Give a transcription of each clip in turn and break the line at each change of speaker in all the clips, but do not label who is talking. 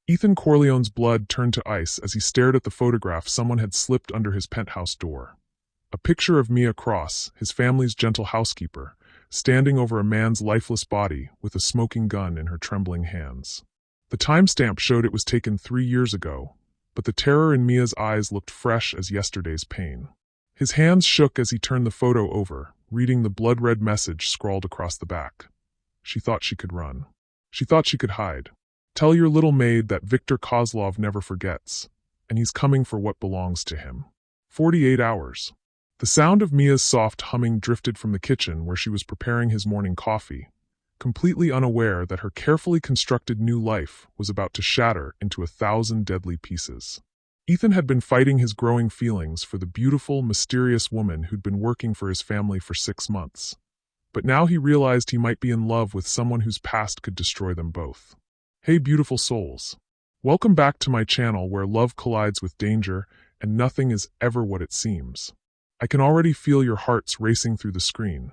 Ethan Corleone's blood turned to ice as he stared at the photograph someone had slipped under his penthouse door. A picture of Mia Cross, his family's gentle housekeeper, standing over a man's lifeless body with a smoking gun in her trembling hands. The timestamp showed it was taken 3 years ago, but the terror in Mia's eyes looked fresh as yesterday's pain. His hands shook as he turned the photo over, reading the blood-red message scrawled across the back. She thought she could run. She thought she could hide. Tell your little maid that Viktor Kozlov never forgets, and he's coming for what belongs to him. 48 hours. The sound of Mia's soft humming drifted from the kitchen where she was preparing his morning coffee, completely unaware that her carefully constructed new life was about to shatter into 1,000 deadly pieces. Ethan had been fighting his growing feelings for the beautiful, mysterious woman who'd been working for his family for 6 months. But now he realized he might be in love with someone whose past could destroy them both. Hey beautiful souls. Welcome back to my channel where love collides with danger and nothing is ever what it seems. I can already feel your hearts racing through the screen.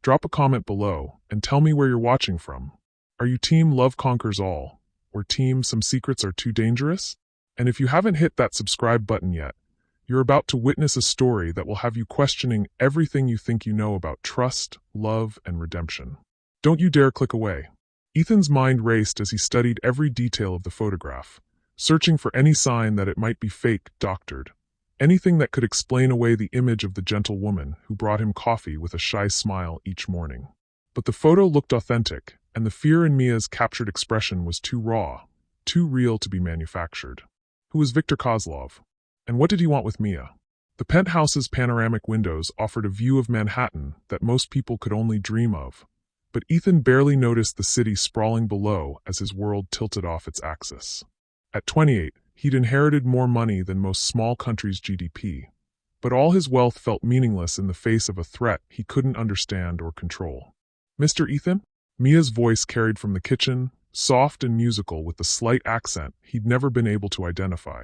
Drop a comment below and tell me where you're watching from. Are you team love conquers all, or team some secrets are too dangerous? And if you haven't hit that subscribe button yet, you're about to witness a story that will have you questioning everything you think you know about trust, love, and redemption. Don't you dare click away. Ethan's mind raced as he studied every detail of the photograph, searching for any sign that it might be fake, doctored. Anything that could explain away the image of the gentle woman who brought him coffee with a shy smile each morning. But the photo looked authentic, and the fear in Mia's captured expression was too raw, too real to be manufactured. Who was Viktor Kozlov? And what did he want with Mia? The penthouse's panoramic windows offered a view of Manhattan that most people could only dream of, but Ethan barely noticed the city sprawling below as his world tilted off its axis. At 28, he'd inherited more money than most small countries' GDP, but all his wealth felt meaningless in the face of a threat he couldn't understand or control. Mr. Ethan? Mia's voice carried from the kitchen, soft and musical with a slight accent he'd never been able to identify.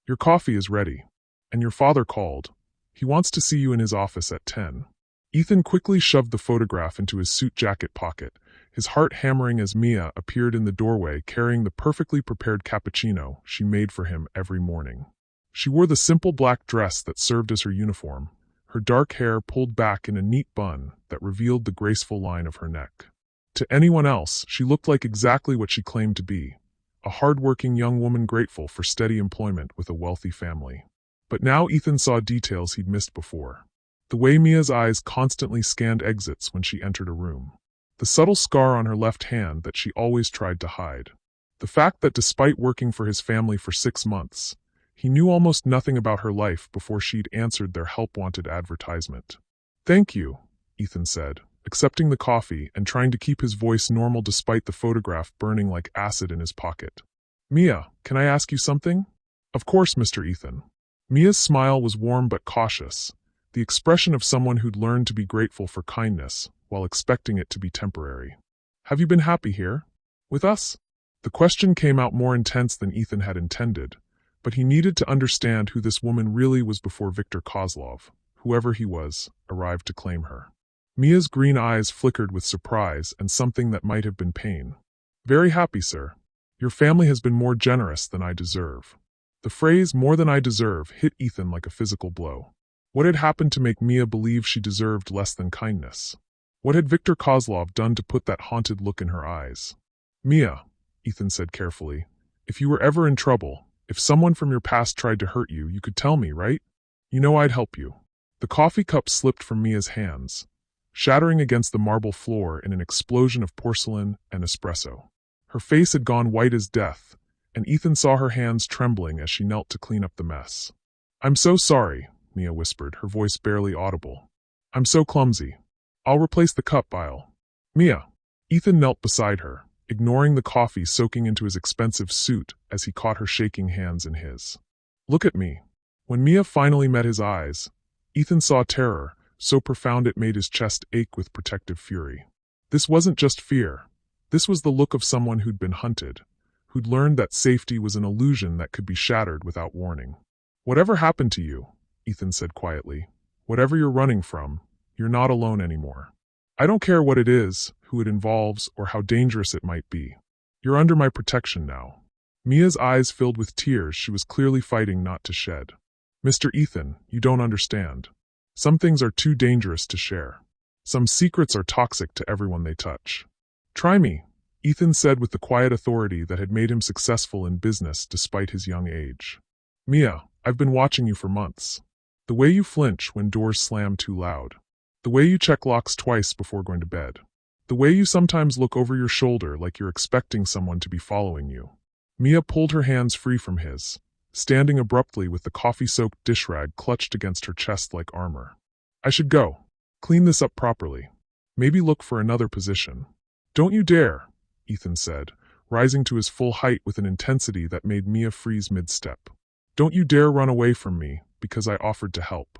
Your coffee is ready, and your father called. He wants to see you in his office at 10. Ethan quickly shoved the photograph into his suit jacket pocket, his heart hammering as Mia appeared in the doorway carrying the perfectly prepared cappuccino she made for him every morning. She wore the simple black dress that served as her uniform, her dark hair pulled back in a neat bun that revealed the graceful line of her neck. To anyone else, she looked like exactly what she claimed to be, a hard-working young woman grateful for steady employment with a wealthy family. But now Ethan saw details he'd missed before. The way Mia's eyes constantly scanned exits when she entered a room. The subtle scar on her left hand that she always tried to hide. The fact that despite working for his family for 6 months, he knew almost nothing about her life before she'd answered their help-wanted advertisement. Thank you, Ethan said, accepting the coffee and trying to keep his voice normal despite the photograph burning like acid in his pocket. Mia, can I ask you something? Of course, Mr. Ethan. Mia's smile was warm but cautious, the expression of someone who'd learned to be grateful for kindness while expecting it to be temporary. Have you been happy here? With us? The question came out more intense than Ethan had intended, but he needed to understand who this woman really was before Viktor Kozlov, whoever he was, arrived to claim her. Mia's green eyes flickered with surprise and something that might have been pain. Very happy, sir. Your family has been more generous than I deserve. The phrase more than I deserve hit Ethan like a physical blow. What had happened to make Mia believe she deserved less than kindness? What had Viktor Kozlov done to put that haunted look in her eyes? Mia, Ethan said carefully, if you were ever in trouble, if someone from your past tried to hurt you, you could tell me, right? You know I'd help you. The coffee cup slipped from Mia's hands, shattering against the marble floor in an explosion of porcelain and espresso. Her face had gone white as death, and Ethan saw her hands trembling as she knelt to clean up the mess. I'm so sorry, Mia whispered, her voice barely audible. I'm so clumsy. I'll replace the cup, Mia. Ethan knelt beside her, ignoring the coffee soaking into his expensive suit as he caught her shaking hands in his. Look at me. When Mia finally met his eyes, Ethan saw terror, so profound it made his chest ache with protective fury. This wasn't just fear. This was the look of someone who'd been hunted, who'd learned that safety was an illusion that could be shattered without warning. Whatever happened to you, Ethan said quietly, whatever you're running from, you're not alone anymore. I don't care what it is, who it involves, or how dangerous it might be. You're under my protection now. Mia's eyes filled with tears she was clearly fighting not to shed. Mr. Ethan, you don't understand. Some things are too dangerous to share. Some secrets are toxic to everyone they touch. Try me, Ethan said with the quiet authority that had made him successful in business despite his young age. Mia, I've been watching you for months. The way you flinch when doors slam too loud. The way you check locks twice before going to bed. The way you sometimes look over your shoulder like you're expecting someone to be following you. Mia pulled her hands free from his, standing abruptly with the coffee-soaked dish rag clutched against her chest like armor. I should go. Clean this up properly. Maybe look for another position. Don't you dare, Ethan said, rising to his full height with an intensity that made Mia freeze mid-step. Don't you dare run away from me because I offered to help.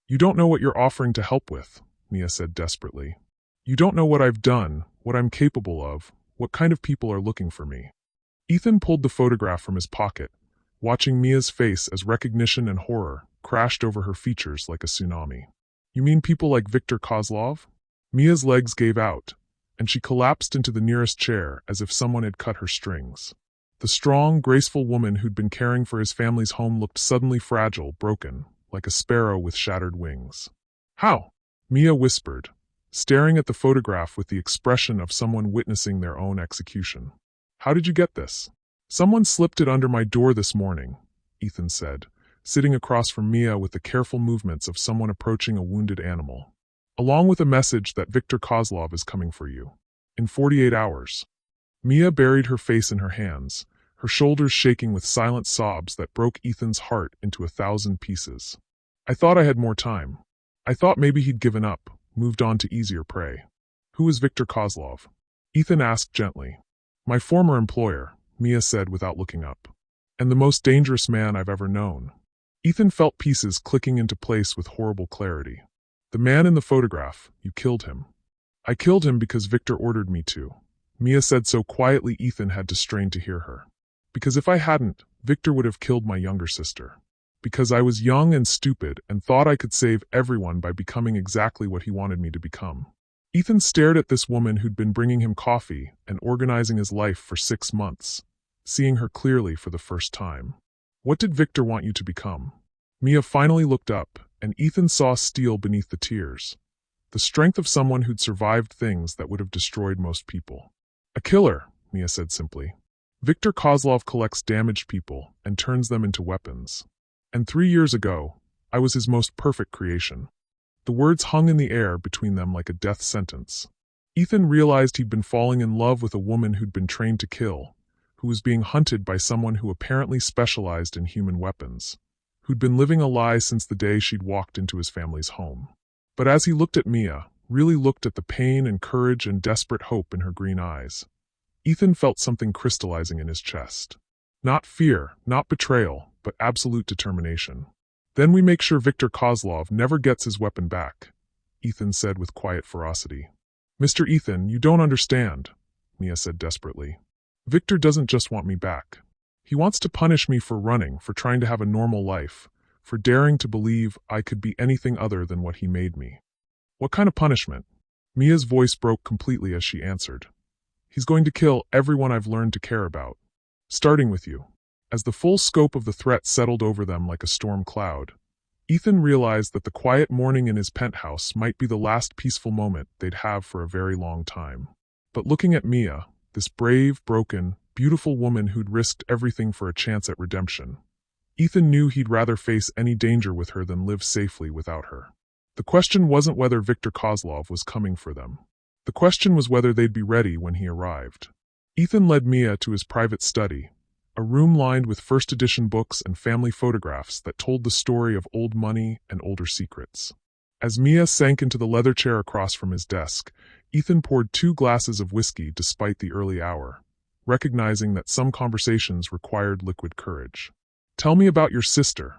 You don't know what you're offering to help with, Mia said desperately. You don't know what I've done, what I'm capable of, what kind of people are looking for me. Ethan pulled the photograph from his pocket, watching Mia's face as recognition and horror crashed over her features like a tsunami. You mean people like Viktor Kozlov? Mia's legs gave out, and she collapsed into the nearest chair as if someone had cut her strings. The strong, graceful woman who'd been caring for his family's home looked suddenly fragile, broken, like a sparrow with shattered wings. How? Mia whispered, staring at the photograph with the expression of someone witnessing their own execution. How did you get this? Someone slipped it under my door this morning, Ethan said, sitting across from Mia with the careful movements of someone approaching a wounded animal. Along with a message that Viktor Kozlov is coming for you. In 48 hours. Mia buried her face in her hands, her shoulders shaking with silent sobs that broke Ethan's heart into 1,000 pieces. I thought I had more time. I thought maybe he'd given up, moved on to easier prey. Who is Viktor Kozlov? Ethan asked gently. My former employer, Mia said without looking up. And the most dangerous man I've ever known. Ethan felt pieces clicking into place with horrible clarity. The man in the photograph, you killed him. I killed him because Viktor ordered me to. Mia said so quietly Ethan had to strain to hear her. Because if I hadn't, Viktor would have killed my younger sister. Because I was young and stupid and thought I could save everyone by becoming exactly what he wanted me to become. Ethan stared at this woman who'd been bringing him coffee and organizing his life for 6 months, seeing her clearly for the first time. What did Viktor want you to become? Mia finally looked up, and Ethan saw steel beneath the tears. The strength of someone who'd survived things that would have destroyed most people. A killer, Mia said simply. Viktor Kozlov collects damaged people and turns them into weapons. And 3 years ago, I was his most perfect creation. The words hung in the air between them like a death sentence. Ethan realized he'd been falling in love with a woman who'd been trained to kill, who was being hunted by someone who apparently specialized in human weapons, who'd been living a lie since the day she'd walked into his family's home. But as he looked at Mia, really looked at the pain and courage and desperate hope in her green eyes, Ethan felt something crystallizing in his chest. Not fear, not betrayal, but absolute determination. Then we make sure Viktor Kozlov never gets his weapon back, Ethan said with quiet ferocity. Mr. Ethan, you don't understand, Mia said desperately. Viktor doesn't just want me back. He wants to punish me for running, for trying to have a normal life, for daring to believe I could be anything other than what he made me. What kind of punishment? Mia's voice broke completely as she answered. He's going to kill everyone I've learned to care about. Starting with you. As the full scope of the threat settled over them like a storm cloud, Ethan realized that the quiet morning in his penthouse might be the last peaceful moment they'd have for a very long time. But looking at Mia, this brave, broken, beautiful woman who'd risked everything for a chance at redemption, Ethan knew he'd rather face any danger with her than live safely without her. The question wasn't whether Viktor Kozlov was coming for them. The question was whether they'd be ready when he arrived. Ethan led Mia to his private study, a room lined with first-edition books and family photographs that told the story of old money and older secrets. As Mia sank into the leather chair across from his desk, Ethan poured 2 glasses of whiskey despite the early hour, recognizing that some conversations required liquid courage. Tell me about your sister,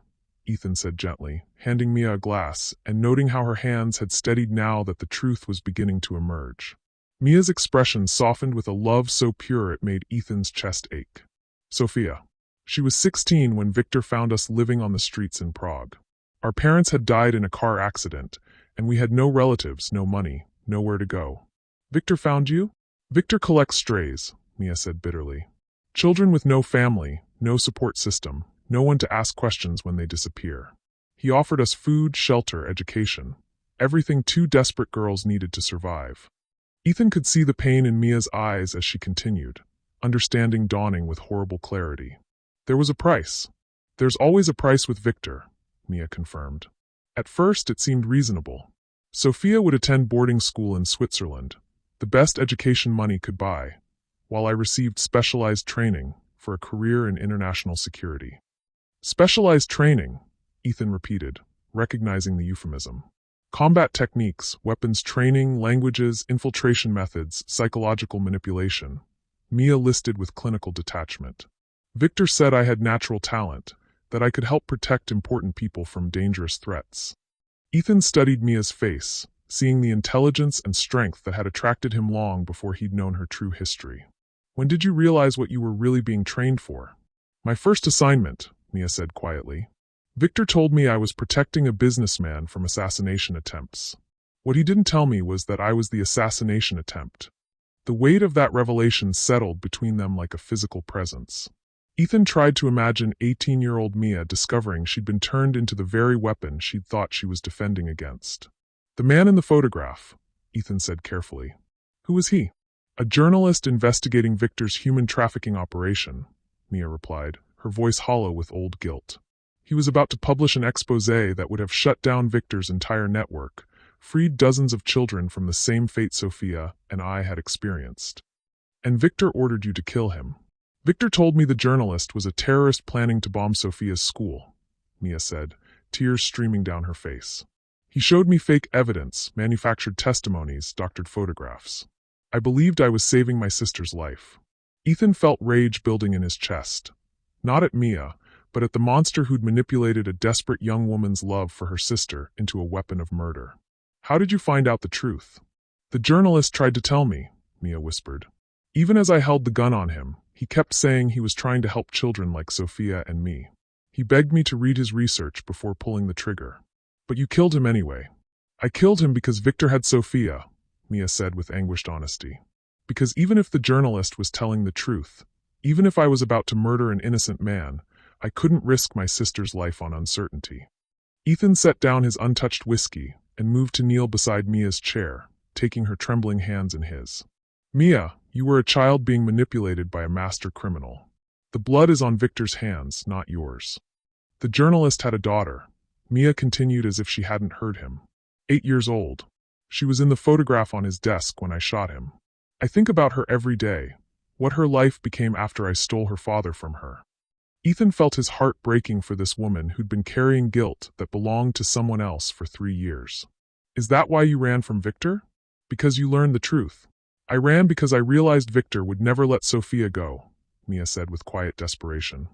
Ethan said gently, handing Mia a glass and noting how her hands had steadied now that the truth was beginning to emerge. Mia's expression softened with a love so pure it made Ethan's chest ache. Sophia. She was 16 when Viktor found us living on the streets in Prague. Our parents had died in a car accident, and we had no relatives, no money, nowhere to go. Viktor found you? Viktor collects strays, Mia said bitterly. Children with no family, no support system, no one to ask questions when they disappear. He offered us food, shelter, education. Everything two desperate girls needed to survive. Ethan could see the pain in Mia's eyes as she continued, understanding dawning with horrible clarity. There was a price. There's always a price with Victor, Mia confirmed. At first it seemed reasonable. Sophia would attend boarding school in Switzerland, the best education money could buy, while I received specialized training for a career in international security. Specialized training, Ethan repeated, recognizing the euphemism. Combat techniques, weapons training, languages, infiltration methods, psychological manipulation. Mia listed with clinical detachment. Victor said I had natural talent, that I could help protect important people from dangerous threats. Ethan studied Mia's face, seeing the intelligence and strength that had attracted him long before he'd known her true history. When did you realize what you were really being trained for? My first assignment, Mia said quietly. Victor told me I was protecting a businessman from assassination attempts. What he didn't tell me was that I was the assassination attempt. The weight of that revelation settled between them like a physical presence. Ethan tried to imagine 18-year-old Mia discovering she'd been turned into the very weapon she'd thought she was defending against. The man in the photograph, Ethan said carefully. Who was he? A journalist investigating Victor's human trafficking operation, Mia replied, her voice hollow with old guilt. He was about to publish an exposé that would have shut down Victor's entire network, freed dozens of children from the same fate Sophia and I had experienced. And Victor ordered you to kill him. Victor told me the journalist was a terrorist planning to bomb Sophia's school, Mia said, tears streaming down her face. He showed me fake evidence, manufactured testimonies, doctored photographs. I believed I was saving my sister's life. Ethan felt rage building in his chest. Not at Mia, but at the monster who'd manipulated a desperate young woman's love for her sister into a weapon of murder. How did you find out the truth? The journalist tried to tell me, Mia whispered. Even as I held the gun on him, he kept saying he was trying to help children like Sophia and me. He begged me to read his research before pulling the trigger. But you killed him anyway. I killed him because Victor had Sophia, Mia said with anguished honesty. Because even if the journalist was telling the truth, even if I was about to murder an innocent man, I couldn't risk my sister's life on uncertainty. Ethan set down his untouched whiskey and moved to kneel beside Mia's chair, taking her trembling hands in his. Mia, you were a child being manipulated by a master criminal. The blood is on Victor's hands, not yours. The journalist had a daughter. Mia continued as if she hadn't heard him. 8 years old. She was in the photograph on his desk when I shot him. I think about her every day, what her life became after I stole her father from her. Ethan felt his heart breaking for this woman who'd been carrying guilt that belonged to someone else for 3 years. Is that why you ran from Victor? Because you learned the truth. I ran because I realized Victor would never let Sophia go, Mia said with quiet desperation.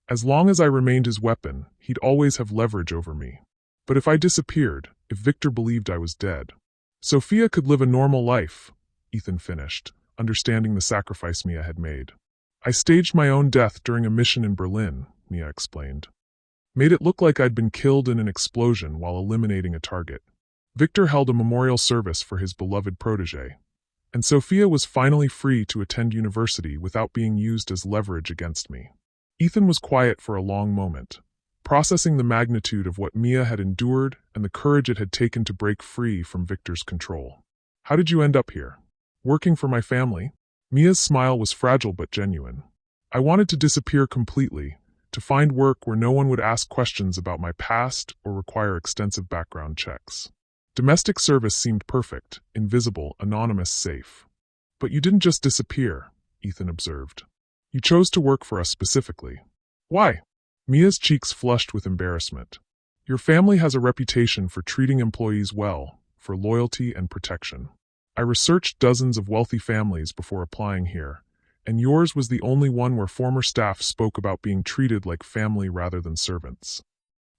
As long as I remained his weapon, he'd always have leverage over me. But if I disappeared, if Victor believed I was dead, Sophia could live a normal life, Ethan finished, understanding the sacrifice Mia had made. I staged my own death during a mission in Berlin, Mia explained. Made it look like I'd been killed in an explosion while eliminating a target. Victor held a memorial service for his beloved protege, and Sophia was finally free to attend university without being used as leverage against me. Ethan was quiet for a long moment, processing the magnitude of what Mia had endured and the courage it had taken to break free from Victor's control. How did you end up here? Working for my family? Mia's smile was fragile but genuine. I wanted to disappear completely, to find work where no one would ask questions about my past or require extensive background checks. Domestic service seemed perfect, invisible, anonymous, safe. But you didn't just disappear, Ethan observed. You chose to work for us specifically. Why? Mia's cheeks flushed with embarrassment. Your family has a reputation for treating employees well, for loyalty and protection. I researched dozens of wealthy families before applying here, and yours was the only one where former staff spoke about being treated like family rather than servants.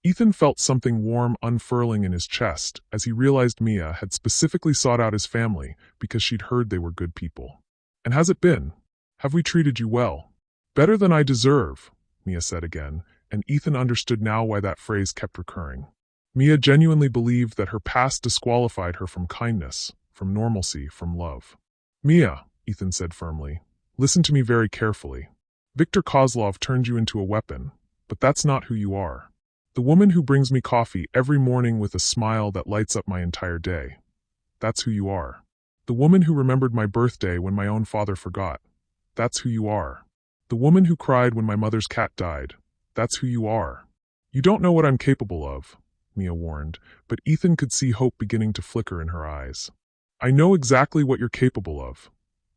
Ethan felt something warm unfurling in his chest as he realized Mia had specifically sought out his family because she'd heard they were good people. And has it been? Have we treated you well? Better than I deserve, Mia said again, and Ethan understood now why that phrase kept recurring. Mia genuinely believed that her past disqualified her from kindness, from normalcy, from love. Mia, Ethan said firmly, listen to me very carefully. Viktor Kozlov turned you into a weapon, but that's not who you are. The woman who brings me coffee every morning with a smile that lights up my entire day. That's who you are. The woman who remembered my birthday when my own father forgot. That's who you are. The woman who cried when my mother's cat died. That's who you are. You don't know what I'm capable of, Mia warned, but Ethan could see hope beginning to flicker in her eyes. I know exactly what you're capable of,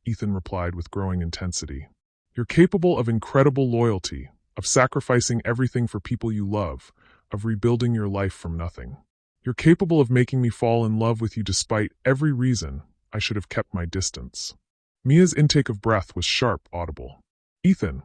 Ethan replied with growing intensity. You're capable of incredible loyalty, of sacrificing everything for people you love, of rebuilding your life from nothing. You're capable of making me fall in love with you despite every reason I should have kept my distance. Mia's intake of breath was sharp, audible. Ethan,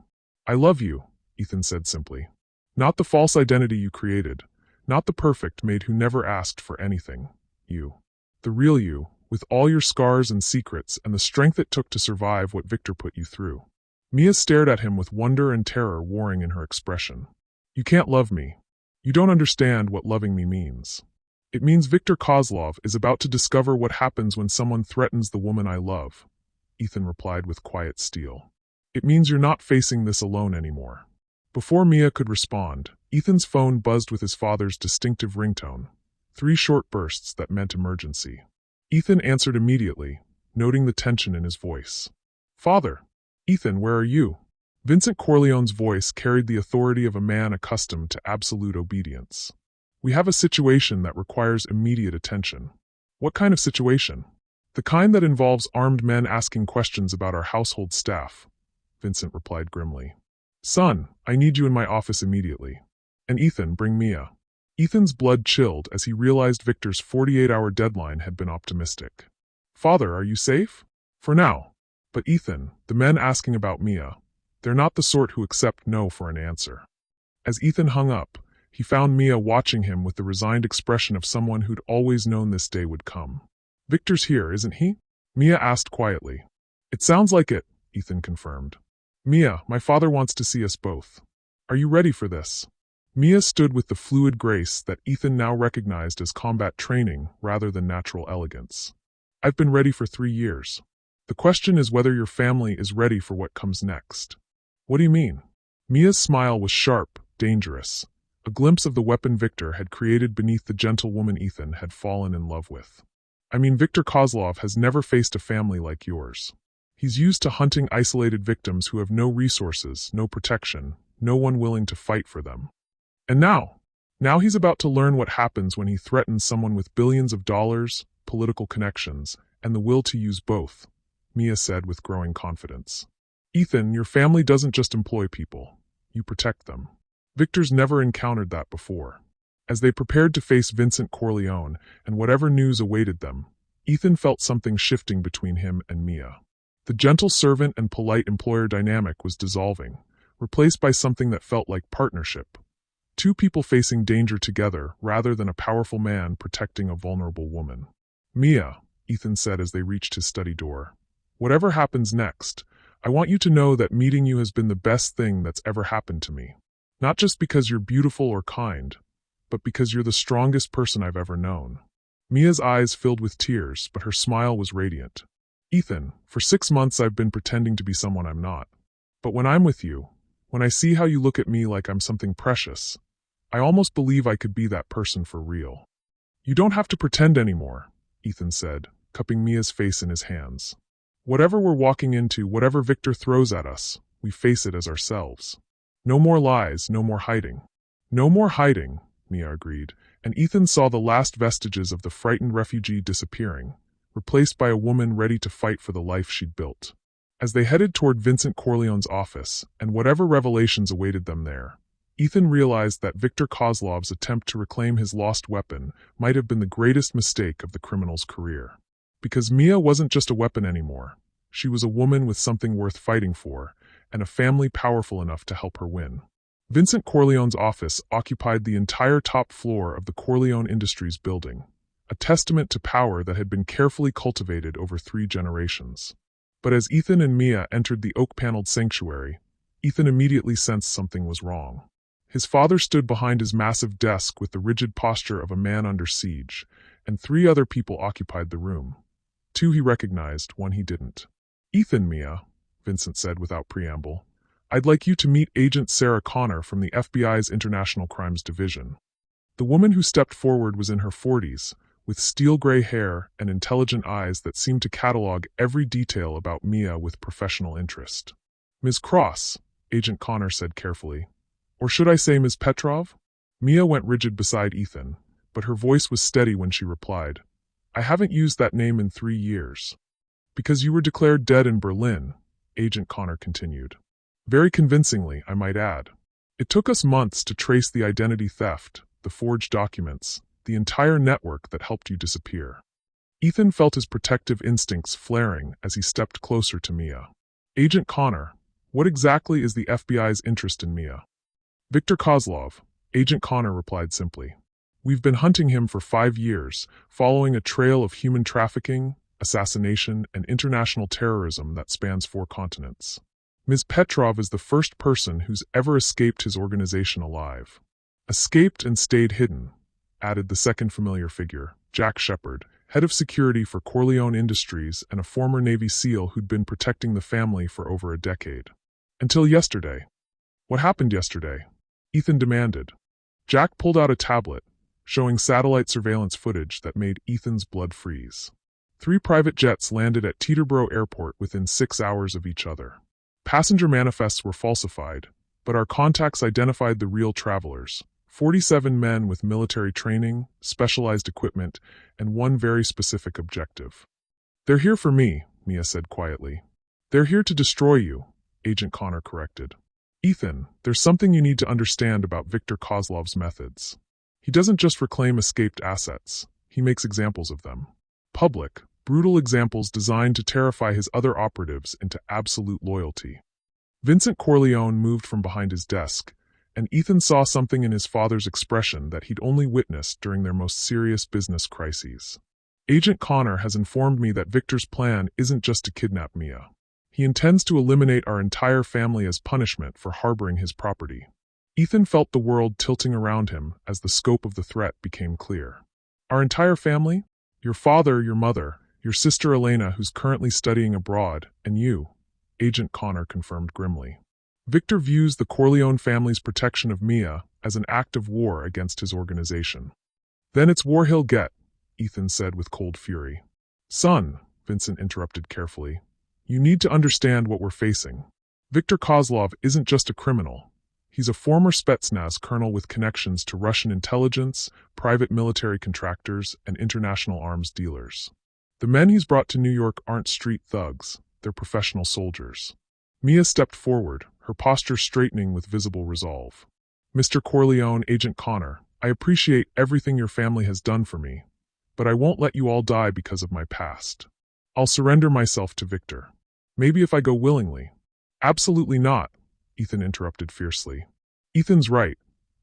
I love you, Ethan said simply. Not the false identity you created, not the perfect maid who never asked for anything. You. The real you, with all your scars and secrets and the strength it took to survive what Viktor put you through. Mia stared at him with wonder and terror warring in her expression. You can't love me. You don't understand what loving me means. It means Viktor Kozlov is about to discover what happens when someone threatens the woman I love, Ethan replied with quiet steel. It means you're not facing this alone anymore. Before Mia could respond, Ethan's phone buzzed with his father's distinctive ringtone, 3 short bursts that meant emergency. Ethan answered immediately, noting the tension in his voice. Father! Ethan, where are you? Vincent Corleone's voice carried the authority of a man accustomed to absolute obedience. We have a situation that requires immediate attention. What kind of situation? The kind that involves armed men asking questions about our household staff, Vincent replied grimly. Son, I need you in my office immediately. And Ethan, bring Mia. Ethan's blood chilled as he realized Viktor's 48-hour deadline had been optimistic. Father, are you safe? For now. But Ethan, the men asking about Mia, they're not the sort who accept no for an answer. As Ethan hung up, he found Mia watching him with the resigned expression of someone who'd always known this day would come. Viktor's here, isn't he? Mia asked quietly. It sounds like it, Ethan confirmed. Mia, my father wants to see us both. Are you ready for this? Mia stood with the fluid grace that Ethan now recognized as combat training rather than natural elegance. I've been ready for 3 years. The question is whether your family is ready for what comes next. What do you mean? Mia's smile was sharp, dangerous, a glimpse of the weapon Viktor had created beneath the gentle woman Ethan had fallen in love with. I mean, Viktor Kozlov has never faced a family like yours. He's used to hunting isolated victims who have no resources, no protection, no one willing to fight for them. And now he's about to learn what happens when he threatens someone with billions of dollars, political connections, and the will to use both, Mia said with growing confidence. Ethan, your family doesn't just employ people. You protect them. Viktor's never encountered that before. As they prepared to face Vincent Corleone and whatever news awaited them, Ethan felt something shifting between him and Mia. The gentle servant and polite employer dynamic was dissolving, replaced by something that felt like partnership. 2 people facing danger together rather than a powerful man protecting a vulnerable woman. Mia, Ethan said as they reached his study door. Whatever happens next, I want you to know that meeting you has been the best thing that's ever happened to me. Not just because you're beautiful or kind, but because you're the strongest person I've ever known. Mia's eyes filled with tears, but her smile was radiant. Ethan, for 6 months I've been pretending to be someone I'm not. But when I'm with you, when I see how you look at me like I'm something precious, I almost believe I could be that person for real. You don't have to pretend anymore, Ethan said, cupping Mia's face in his hands. Whatever we're walking into, whatever Viktor throws at us, we face it as ourselves. No more lies, no more hiding. No more hiding, Mia agreed, and Ethan saw the last vestiges of the frightened refugee disappearing, replaced by a woman ready to fight for the life she'd built. As they headed toward Vincent Corleone's office, and whatever revelations awaited them there, Ethan realized that Viktor Kozlov's attempt to reclaim his lost weapon might have been the greatest mistake of the criminal's career. Because Mia wasn't just a weapon anymore. She was a woman with something worth fighting for, and a family powerful enough to help her win. Vincent Corleone's office occupied the entire top floor of the Corleone Industries building, a testament to power that had been carefully cultivated over 3 generations. But as Ethan and Mia entered the oak-paneled sanctuary, Ethan immediately sensed something was wrong. His father stood behind his massive desk with the rigid posture of a man under siege, and 3 other people occupied the room. 2 he recognized, 1 he didn't. Ethan, Mia, Vincent said without preamble, I'd like you to meet Agent Sarah Connor from the FBI's International Crimes Division. The woman who stepped forward was in her 40s, with steel-gray hair and intelligent eyes that seemed to catalog every detail about Mia with professional interest. Ms. Cross, Agent Connor said carefully. Or should I say Ms. Petrov? Mia went rigid beside Ethan, but her voice was steady when she replied, I haven't used that name in 3 years. Because you were declared dead in Berlin, Agent Connor continued. Very convincingly, I might add. It took us months to trace the identity theft, the forged documents, the entire network that helped you disappear. Ethan felt his protective instincts flaring as he stepped closer to Mia. Agent Connor, what exactly is the FBI's interest in Mia? Viktor Kozlov, Agent Connor replied simply. We've been hunting him for 5 years, following a trail of human trafficking, assassination, and international terrorism that spans 4 continents. Ms. Petrov is the first person who's ever escaped his organization alive. Escaped and stayed hidden, added the second familiar figure, Jack Shepard, head of security for Corleone Industries and a former Navy SEAL who'd been protecting the family for over a decade. Until yesterday. What happened yesterday? Ethan demanded. Jack pulled out a tablet, showing satellite surveillance footage that made Ethan's blood freeze. 3 private jets landed at Teterboro Airport within 6 hours of each other. Passenger manifests were falsified, but our contacts identified the real travelers. 47 men with military training, specialized equipment, and one very specific objective. They're here for me, Mia said quietly. They're here to destroy you, Agent Connor corrected. Ethan, there's something you need to understand about Viktor Kozlov's methods. He doesn't just reclaim escaped assets, he makes examples of them. Public, brutal examples designed to terrify his other operatives into absolute loyalty. Vincent Corleone moved from behind his desk, and Ethan saw something in his father's expression that he'd only witnessed during their most serious business crises. Agent Connor has informed me that Victor's plan isn't just to kidnap Mia. He intends to eliminate our entire family as punishment for harboring his property. Ethan felt the world tilting around him as the scope of the threat became clear. Our entire family? Your father, your mother, your sister Elena, who's currently studying abroad, and you, Agent Connor confirmed grimly. Victor views the Corleone family's protection of Mia as an act of war against his organization. Then it's war he'll get, Ethan said with cold fury. Son, Vincent interrupted carefully, you need to understand what we're facing. Viktor Kozlov isn't just a criminal. He's a former Spetsnaz colonel with connections to Russian intelligence, private military contractors, and international arms dealers. The men he's brought to New York aren't street thugs, they're professional soldiers. Mia stepped forward, her posture straightening with visible resolve. Mr. Corleone, Agent Connor, I appreciate everything your family has done for me, but I won't let you all die because of my past. I'll surrender myself to Victor. Maybe if I go willingly. Absolutely not, Ethan interrupted fiercely. Ethan's right,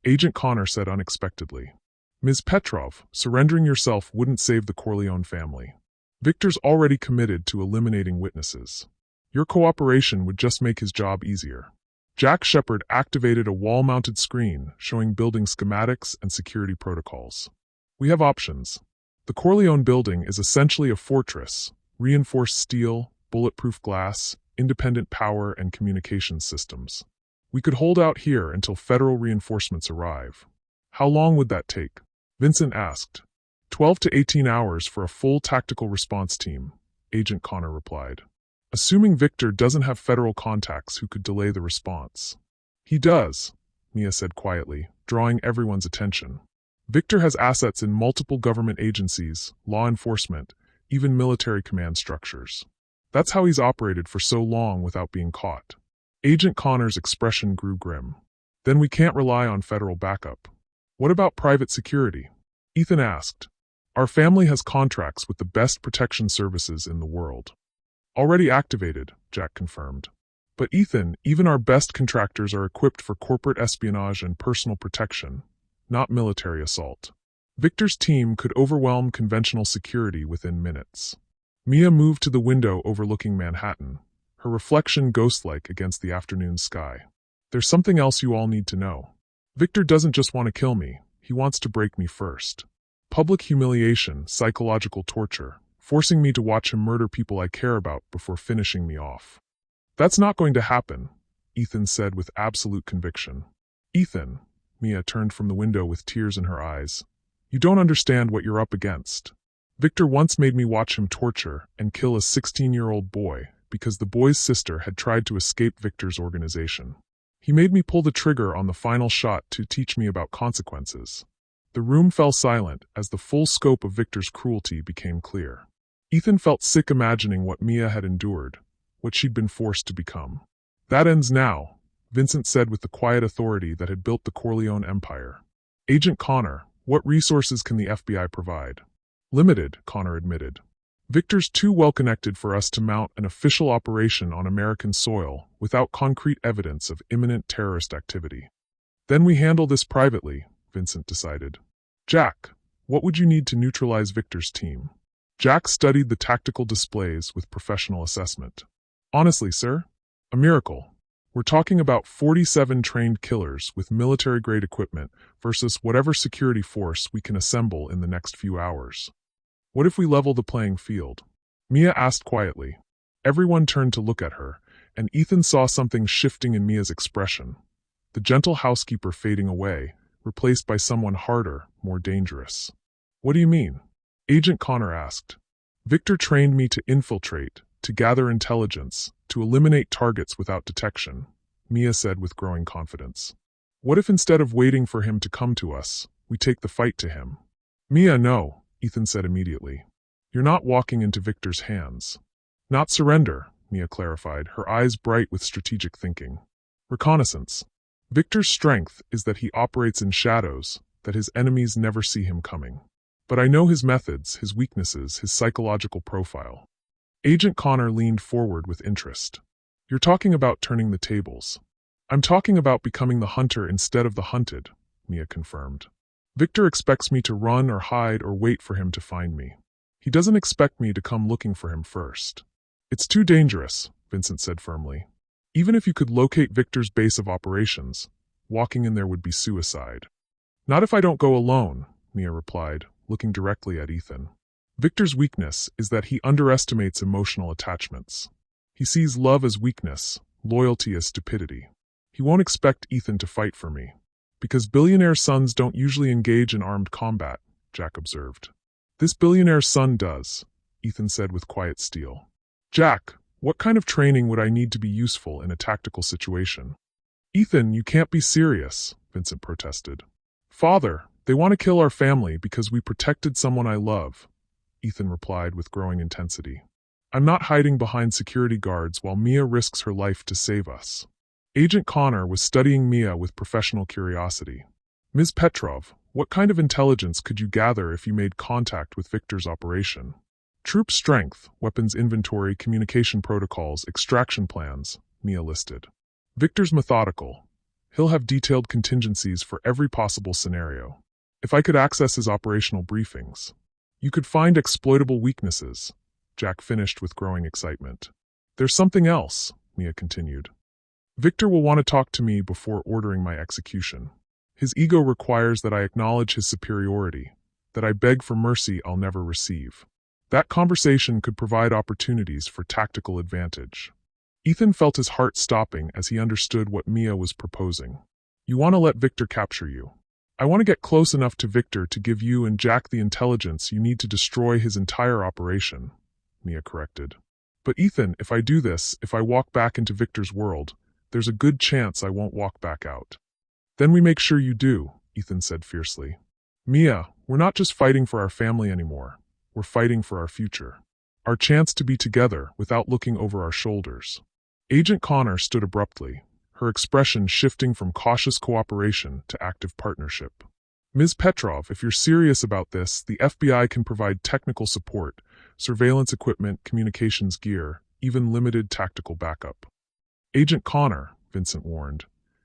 Agent Connor said unexpectedly. Ms. Petrov, surrendering yourself wouldn't save the Corleone family. Victor's already committed to eliminating witnesses. Your cooperation would just make his job easier. Jack Shepard activated a wall-mounted screen showing building schematics and security protocols. We have options. The Corleone building is essentially a fortress, reinforced steel, bulletproof glass, independent power and communications systems. We could hold out here until federal reinforcements arrive. How long would that take? Vincent asked. 12 to 18 hours for a full tactical response team, Agent Connor replied. Assuming Victor doesn't have federal contacts who could delay the response. He does, Mia said quietly, drawing everyone's attention. Victor has assets in multiple government agencies, law enforcement, even military command structures. That's how he's operated for so long without being caught. Agent Connor's expression grew grim. Then we can't rely on federal backup. What about private security? Ethan asked. Our family has contracts with the best protection services in the world. Already activated, Jack confirmed. But Ethan, even our best contractors are equipped for corporate espionage and personal protection, not military assault. Victor's team could overwhelm conventional security within minutes. Mia moved to the window overlooking Manhattan, her reflection ghost-like against the afternoon sky. There's something else you all need to know. Victor doesn't just want to kill me, he wants to break me first. Public humiliation, psychological torture, forcing me to watch him murder people I care about before finishing me off. That's not going to happen, Ethan said with absolute conviction. Ethan, Mia turned from the window with tears in her eyes. You don't understand what you're up against. Victor once made me watch him torture and kill a 16-year-old boy because the boy's sister had tried to escape Victor's organization. He made me pull the trigger on the final shot to teach me about consequences. The room fell silent as the full scope of Victor's cruelty became clear. Ethan felt sick imagining what Mia had endured, what she'd been forced to become. That ends now, Vincent said with the quiet authority that had built the Corleone empire. Agent Connor, what resources can the FBI provide? Limited, Connor admitted. Victor's too well connected for us to mount an official operation on American soil without concrete evidence of imminent terrorist activity. Then we handle this privately, Vincent decided. Jack, what would you need to neutralize Victor's team? Jack studied the tactical displays with professional assessment. Honestly, sir, a miracle. We're talking about 47 trained killers with military-grade equipment versus whatever security force we can assemble in the next few hours. What if we level the playing field? Mia asked quietly. Everyone turned to look at her, and Ethan saw something shifting in Mia's expression. The gentle housekeeper fading away, replaced by someone harder, more dangerous. What do you mean? Agent Connor asked. Victor trained me to infiltrate, to gather intelligence, to eliminate targets without detection, Mia said with growing confidence. What if instead of waiting for him to come to us, we take the fight to him? Mia, no, Ethan said immediately. You're not walking into Victor's hands. Not surrender, Mia clarified, her eyes bright with strategic thinking. Reconnaissance. Victor's strength is that he operates in shadows, that his enemies never see him coming. But I know his methods, his weaknesses, his psychological profile. Agent Connor leaned forward with interest. You're talking about turning the tables. I'm talking about becoming the hunter instead of the hunted, Mia confirmed. Victor expects me to run or hide or wait for him to find me. He doesn't expect me to come looking for him first. It's too dangerous, Vincent said firmly. Even if you could locate Victor's base of operations, walking in there would be suicide. Not if I don't go alone, Mia replied, looking directly at Ethan. Victor's weakness is that he underestimates emotional attachments. He sees love as weakness, loyalty as stupidity. He won't expect Ethan to fight for me. Because billionaire sons don't usually engage in armed combat, Jack observed. This billionaire son does, Ethan said with quiet steel. Jack, what kind of training would I need to be useful in a tactical situation? Ethan, you can't be serious, Vincent protested. Father, they want to kill our family because we protected someone I love, Ethan replied with growing intensity. I'm not hiding behind security guards while Mia risks her life to save us. Agent Connor was studying Mia with professional curiosity. Ms. Petrov, what kind of intelligence could you gather if you made contact with Victor's operation? Troop strength, weapons inventory, communication protocols, extraction plans, Mia listed. Victor's methodical. He'll have detailed contingencies for every possible scenario. If I could access his operational briefings. You could find exploitable weaknesses, Jack finished with growing excitement. There's something else, Mia continued. Victor will want to talk to me before ordering my execution. His ego requires that I acknowledge his superiority, that I beg for mercy I'll never receive. That conversation could provide opportunities for tactical advantage. Ethan felt his heart stopping as he understood what Mia was proposing. You want to let Victor capture you. I want to get close enough to Victor to give you and Jack the intelligence you need to destroy his entire operation, Mia corrected. But Ethan, if I do this, if I walk back into Victor's world, there's a good chance I won't walk back out. Then we make sure you do, Ethan said fiercely. Mia, we're not just fighting for our family anymore. We're fighting for our future. Our chance to be together without looking over our shoulders. Agent Connor stood abruptly, her expression shifting from cautious cooperation to active partnership. Ms. Petrov, if you're serious about this, the FBI can provide technical support, surveillance equipment, communications gear, even limited tactical backup. Agent Connor, Vincent warned,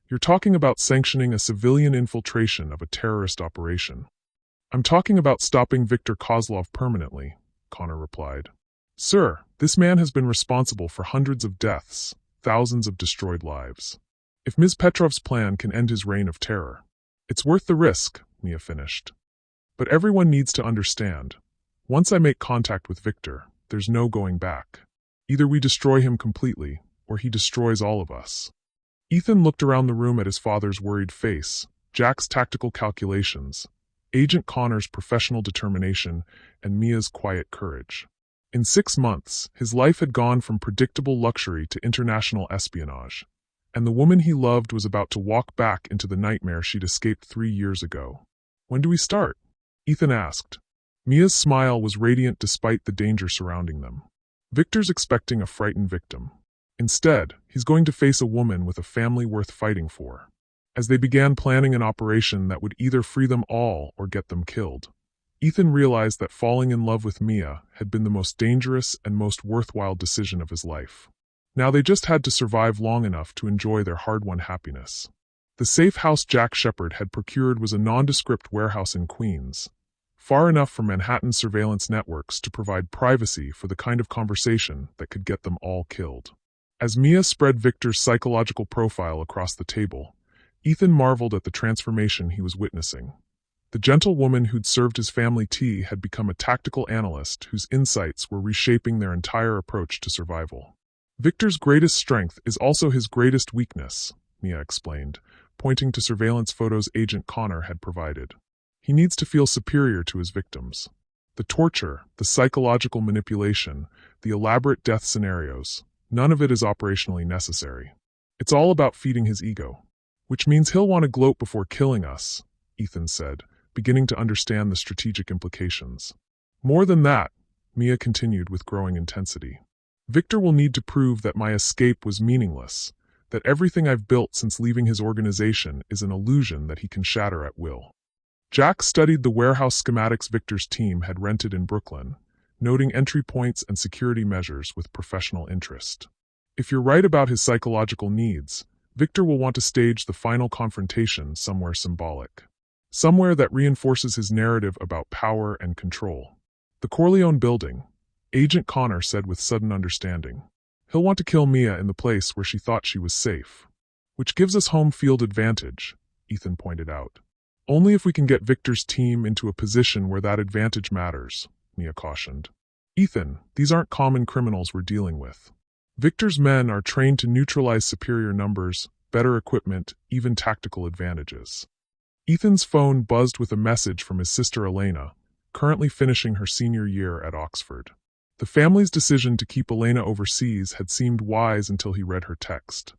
you're talking about sanctioning a civilian infiltration of a terrorist operation. I'm talking about stopping Viktor Kozlov permanently, Connor replied. Sir, this man has been responsible for hundreds of deaths, thousands of destroyed lives. If Ms. Petrov's plan can end his reign of terror, it's worth the risk, Mia finished. But everyone needs to understand. Once I make contact with Victor, there's no going back. Either we destroy him completely, or he destroys all of us. Ethan looked around the room at his father's worried face, Jack's tactical calculations, Agent Connor's professional determination, and Mia's quiet courage. In 6 months, his life had gone from predictable luxury to international espionage, and the woman he loved was about to walk back into the nightmare she'd escaped 3 years ago. "When do we start?" Ethan asked. Mia's smile was radiant despite the danger surrounding them. Victor's expecting a frightened victim. Instead, he's going to face a woman with a family worth fighting for. As they began planning an operation that would either free them all or get them killed, Ethan realized that falling in love with Mia had been the most dangerous and most worthwhile decision of his life. Now they just had to survive long enough to enjoy their hard-won happiness. The safe house Jack Shepard had procured was a nondescript warehouse in Queens, far enough from Manhattan's surveillance networks to provide privacy for the kind of conversation that could get them all killed. As Mia spread Victor's psychological profile across the table, Ethan marveled at the transformation he was witnessing. The gentle woman who'd served his family tea had become a tactical analyst whose insights were reshaping their entire approach to survival. "Victor's greatest strength is also his greatest weakness," Mia explained, pointing to surveillance photos Agent Connor had provided. "He needs to feel superior to his victims. The torture, the psychological manipulation, the elaborate death scenarios, none of it is operationally necessary. It's all about feeding his ego. Which means he'll want to gloat before killing us," Ethan said, beginning to understand the strategic implications. "More than that," Mia continued with growing intensity, "Victor will need to prove that my escape was meaningless, that everything I've built since leaving his organization is an illusion that he can shatter at will." Jack studied the warehouse schematics Victor's team had rented in Brooklyn, noting entry points and security measures with professional interest. If you're right about his psychological needs, Victor will want to stage the final confrontation somewhere symbolic. Somewhere that reinforces his narrative about power and control. "The Corleone building," Agent Connor said with sudden understanding. "He'll want to kill Mia in the place where she thought she was safe. Which gives us home field advantage," Ethan pointed out. "Only if we can get Victor's team into a position where that advantage matters," Mia cautioned. "Ethan, these aren't common criminals we're dealing with. Victor's men are trained to neutralize superior numbers, better equipment, even tactical advantages." Ethan's phone buzzed with a message from his sister Elena, currently finishing her senior year at Oxford. The family's decision to keep Elena overseas had seemed wise until he read her text.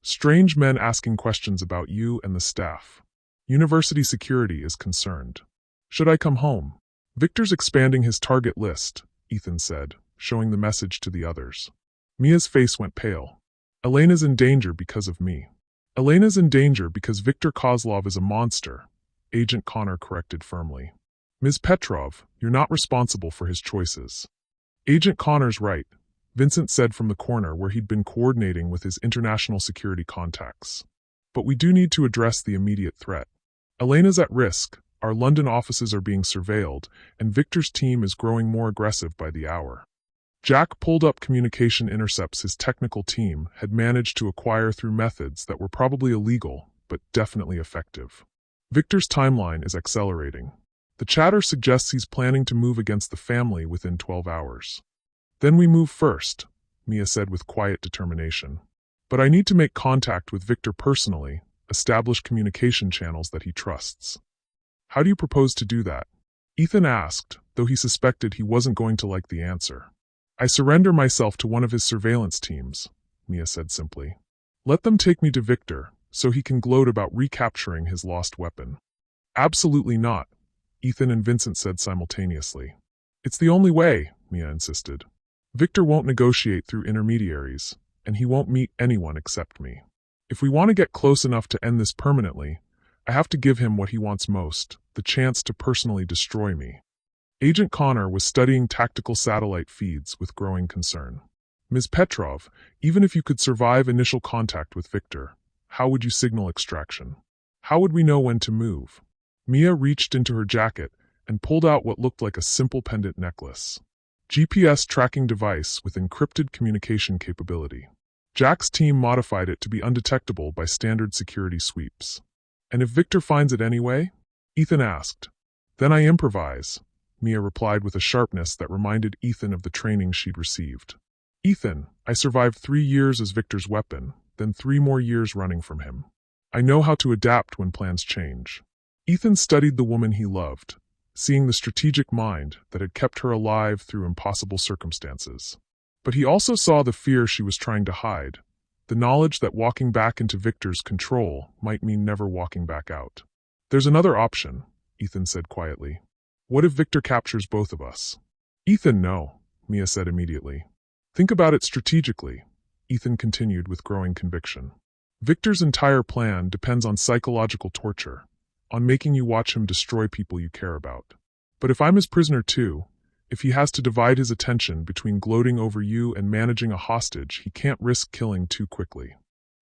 "Strange men asking questions about you and the staff. University security is concerned. Should I come home?" "Victor's expanding his target list," Ethan said, showing the message to the others. Mia's face went pale. "Elena's in danger because of me." "Elena's in danger because Viktor Kozlov is a monster," Agent Connor corrected firmly. "Ms. Petrov, you're not responsible for his choices." "Agent Connor's right," Vincent said from the corner where he'd been coordinating with his international security contacts. "But we do need to address the immediate threat. Elena's at risk, our London offices are being surveilled, and Victor's team is growing more aggressive by the hour." Jack pulled up communication intercepts his technical team had managed to acquire through methods that were probably illegal, but definitely effective. "Victor's timeline is accelerating. The chatter suggests he's planning to move against the family within 12 hours. Then we move first," Mia said with quiet determination. "But I need to make contact with Victor personally, establish communication channels that he trusts." "How do you propose to do that?" Ethan asked, though he suspected he wasn't going to like the answer. "I surrender myself to one of his surveillance teams," Mia said simply. "Let them take me to Victor, so he can gloat about recapturing his lost weapon." "Absolutely not," Ethan and Vincent said simultaneously. "It's the only way," Mia insisted. "Victor won't negotiate through intermediaries, and he won't meet anyone except me. If we want to get close enough to end this permanently, I have to give him what he wants most, the chance to personally destroy me." Agent Connor was studying tactical satellite feeds with growing concern. "Ms. Petrov, even if you could survive initial contact with Victor, how would you signal extraction? How would we know when to move?" Mia reached into her jacket and pulled out what looked like a simple pendant necklace. GPS tracking device with encrypted communication capability. Jack's team modified it to be undetectable by standard security sweeps. "And if Victor finds it anyway?" Ethan asked. "Then I improvise," Mia replied with a sharpness that reminded Ethan of the training she'd received. "Ethan, I survived 3 years as Victor's weapon, then 3 more years running from him. I know how to adapt when plans change. Ethan studied the woman he loved, seeing the strategic mind that had kept her alive through impossible circumstances. But he also saw the fear she was trying to hide, the knowledge that walking back into Victor's control might mean never walking back out. There's another option, Ethan said quietly. What if Victor captures both of us? Ethan, no, Mia said immediately. Think about it strategically, Ethan continued with growing conviction. Victor's entire plan depends on psychological torture, on making you watch him destroy people you care about. But if I'm his prisoner too, if he has to divide his attention between gloating over you and managing a hostage, he can't risk killing too quickly.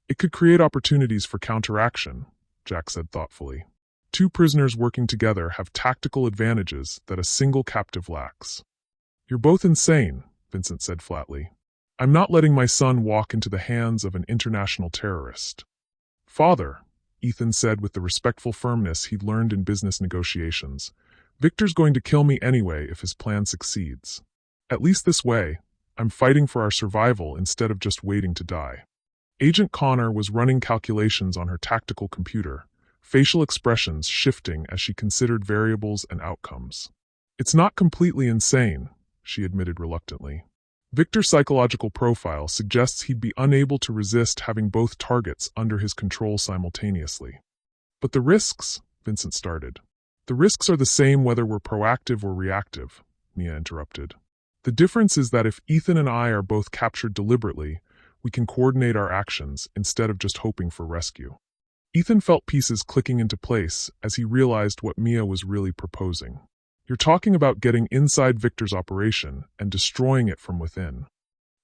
It could create opportunities for counteraction, Jack said thoughtfully. 2 prisoners working together have tactical advantages that a single captive lacks. You're both insane, Vincent said flatly. I'm not letting my son walk into the hands of an international terrorist. Father, Ethan said with the respectful firmness he'd learned in business negotiations, Victor's going to kill me anyway if his plan succeeds. At least this way, I'm fighting for our survival instead of just waiting to die. Agent Connor was running calculations on her tactical computer, facial expressions shifting as she considered variables and outcomes. It's not completely insane, she admitted reluctantly. Victor's psychological profile suggests he'd be unable to resist having both targets under his control simultaneously. But the risks, Vincent started. The risks are the same whether we're proactive or reactive, Mia interrupted. The difference is that if Ethan and I are both captured deliberately, we can coordinate our actions instead of just hoping for rescue. Ethan felt pieces clicking into place as he realized what Mia was really proposing. You're talking about getting inside Victor's operation and destroying it from within.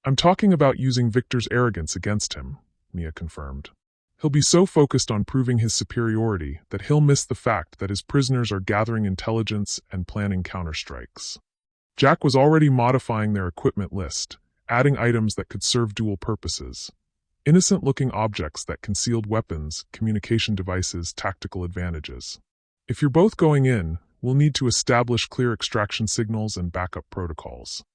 I'm talking about using Victor's arrogance against him, Mia confirmed. He'll be so focused on proving his superiority that he'll miss the fact that his prisoners are gathering intelligence and planning counterstrikes. Jack was already modifying their equipment list, adding items that could serve dual purposes. Innocent-looking objects that concealed weapons, communication devices, tactical advantages. If you're both going in, we'll need to establish clear extraction signals and backup protocols.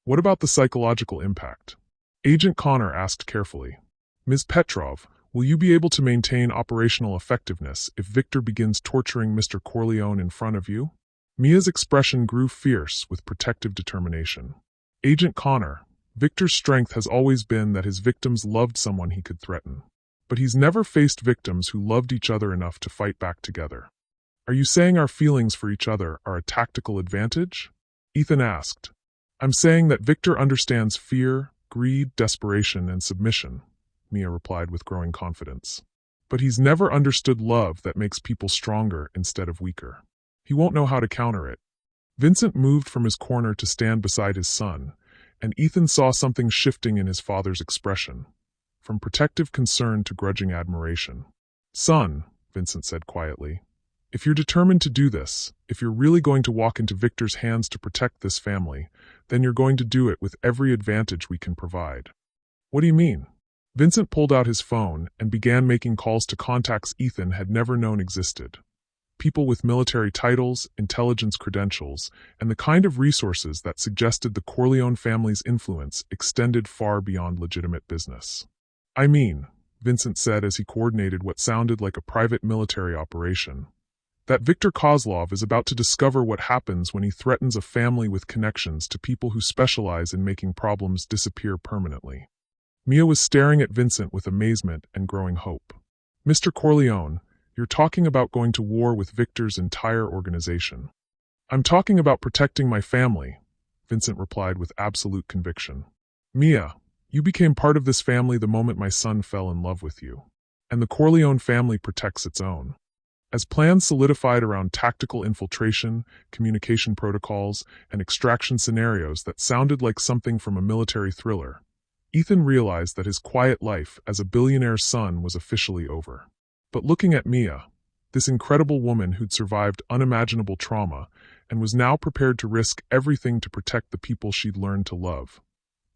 What about the psychological impact? Agent Connor asked carefully. Ms. Petrov, will you be able to maintain operational effectiveness if Victor begins torturing Mr. Corleone in front of you? Mia's expression grew fierce with protective determination. Agent Connor, Victor's strength has always been that his victims loved someone he could threaten. But he's never faced victims who loved each other enough to fight back together. Are you saying our feelings for each other are a tactical advantage? Ethan asked. I'm saying that Victor understands fear, greed, desperation, and submission, Mia replied with growing confidence. But he's never understood love that makes people stronger instead of weaker. He won't know how to counter it. Vincent moved from his corner to stand beside his son, and Ethan saw something shifting in his father's expression, from protective concern to grudging admiration. Son, Vincent said quietly, if you're determined to do this, if you're really going to walk into Victor's hands to protect this family, then you're going to do it with every advantage we can provide. What do you mean? Vincent pulled out his phone and began making calls to contacts Ethan had never known existed. People with military titles, intelligence credentials, and the kind of resources that suggested the Corleone family's influence extended far beyond legitimate business. I mean, Vincent said as he coordinated what sounded like a private military operation, that Viktor Kozlov is about to discover what happens when he threatens a family with connections to people who specialize in making problems disappear permanently. Mia was staring at Vincent with amazement and growing hope. Mr. Corleone, you're talking about going to war with Victor's entire organization. I'm talking about protecting my family, Vincent replied with absolute conviction. Mia, you became part of this family the moment my son fell in love with you. And the Corleone family protects its own. As plans solidified around tactical infiltration, communication protocols, and extraction scenarios that sounded like something from a military thriller, Ethan realized that his quiet life as a billionaire's son was officially over. But looking at Mia, this incredible woman who'd survived unimaginable trauma and was now prepared to risk everything to protect the people she'd learned to love,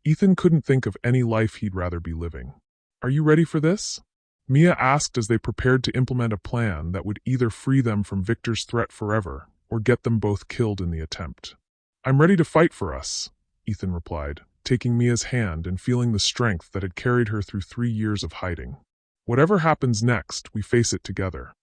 Ethan couldn't think of any life he'd rather be living. Are you ready for this? Mia asked as they prepared to implement a plan that would either free them from Victor's threat forever or get them both killed in the attempt. I'm ready to fight for us, Ethan replied, taking Mia's hand and feeling the strength that had carried her through 3 years of hiding. Whatever happens next, we face it together.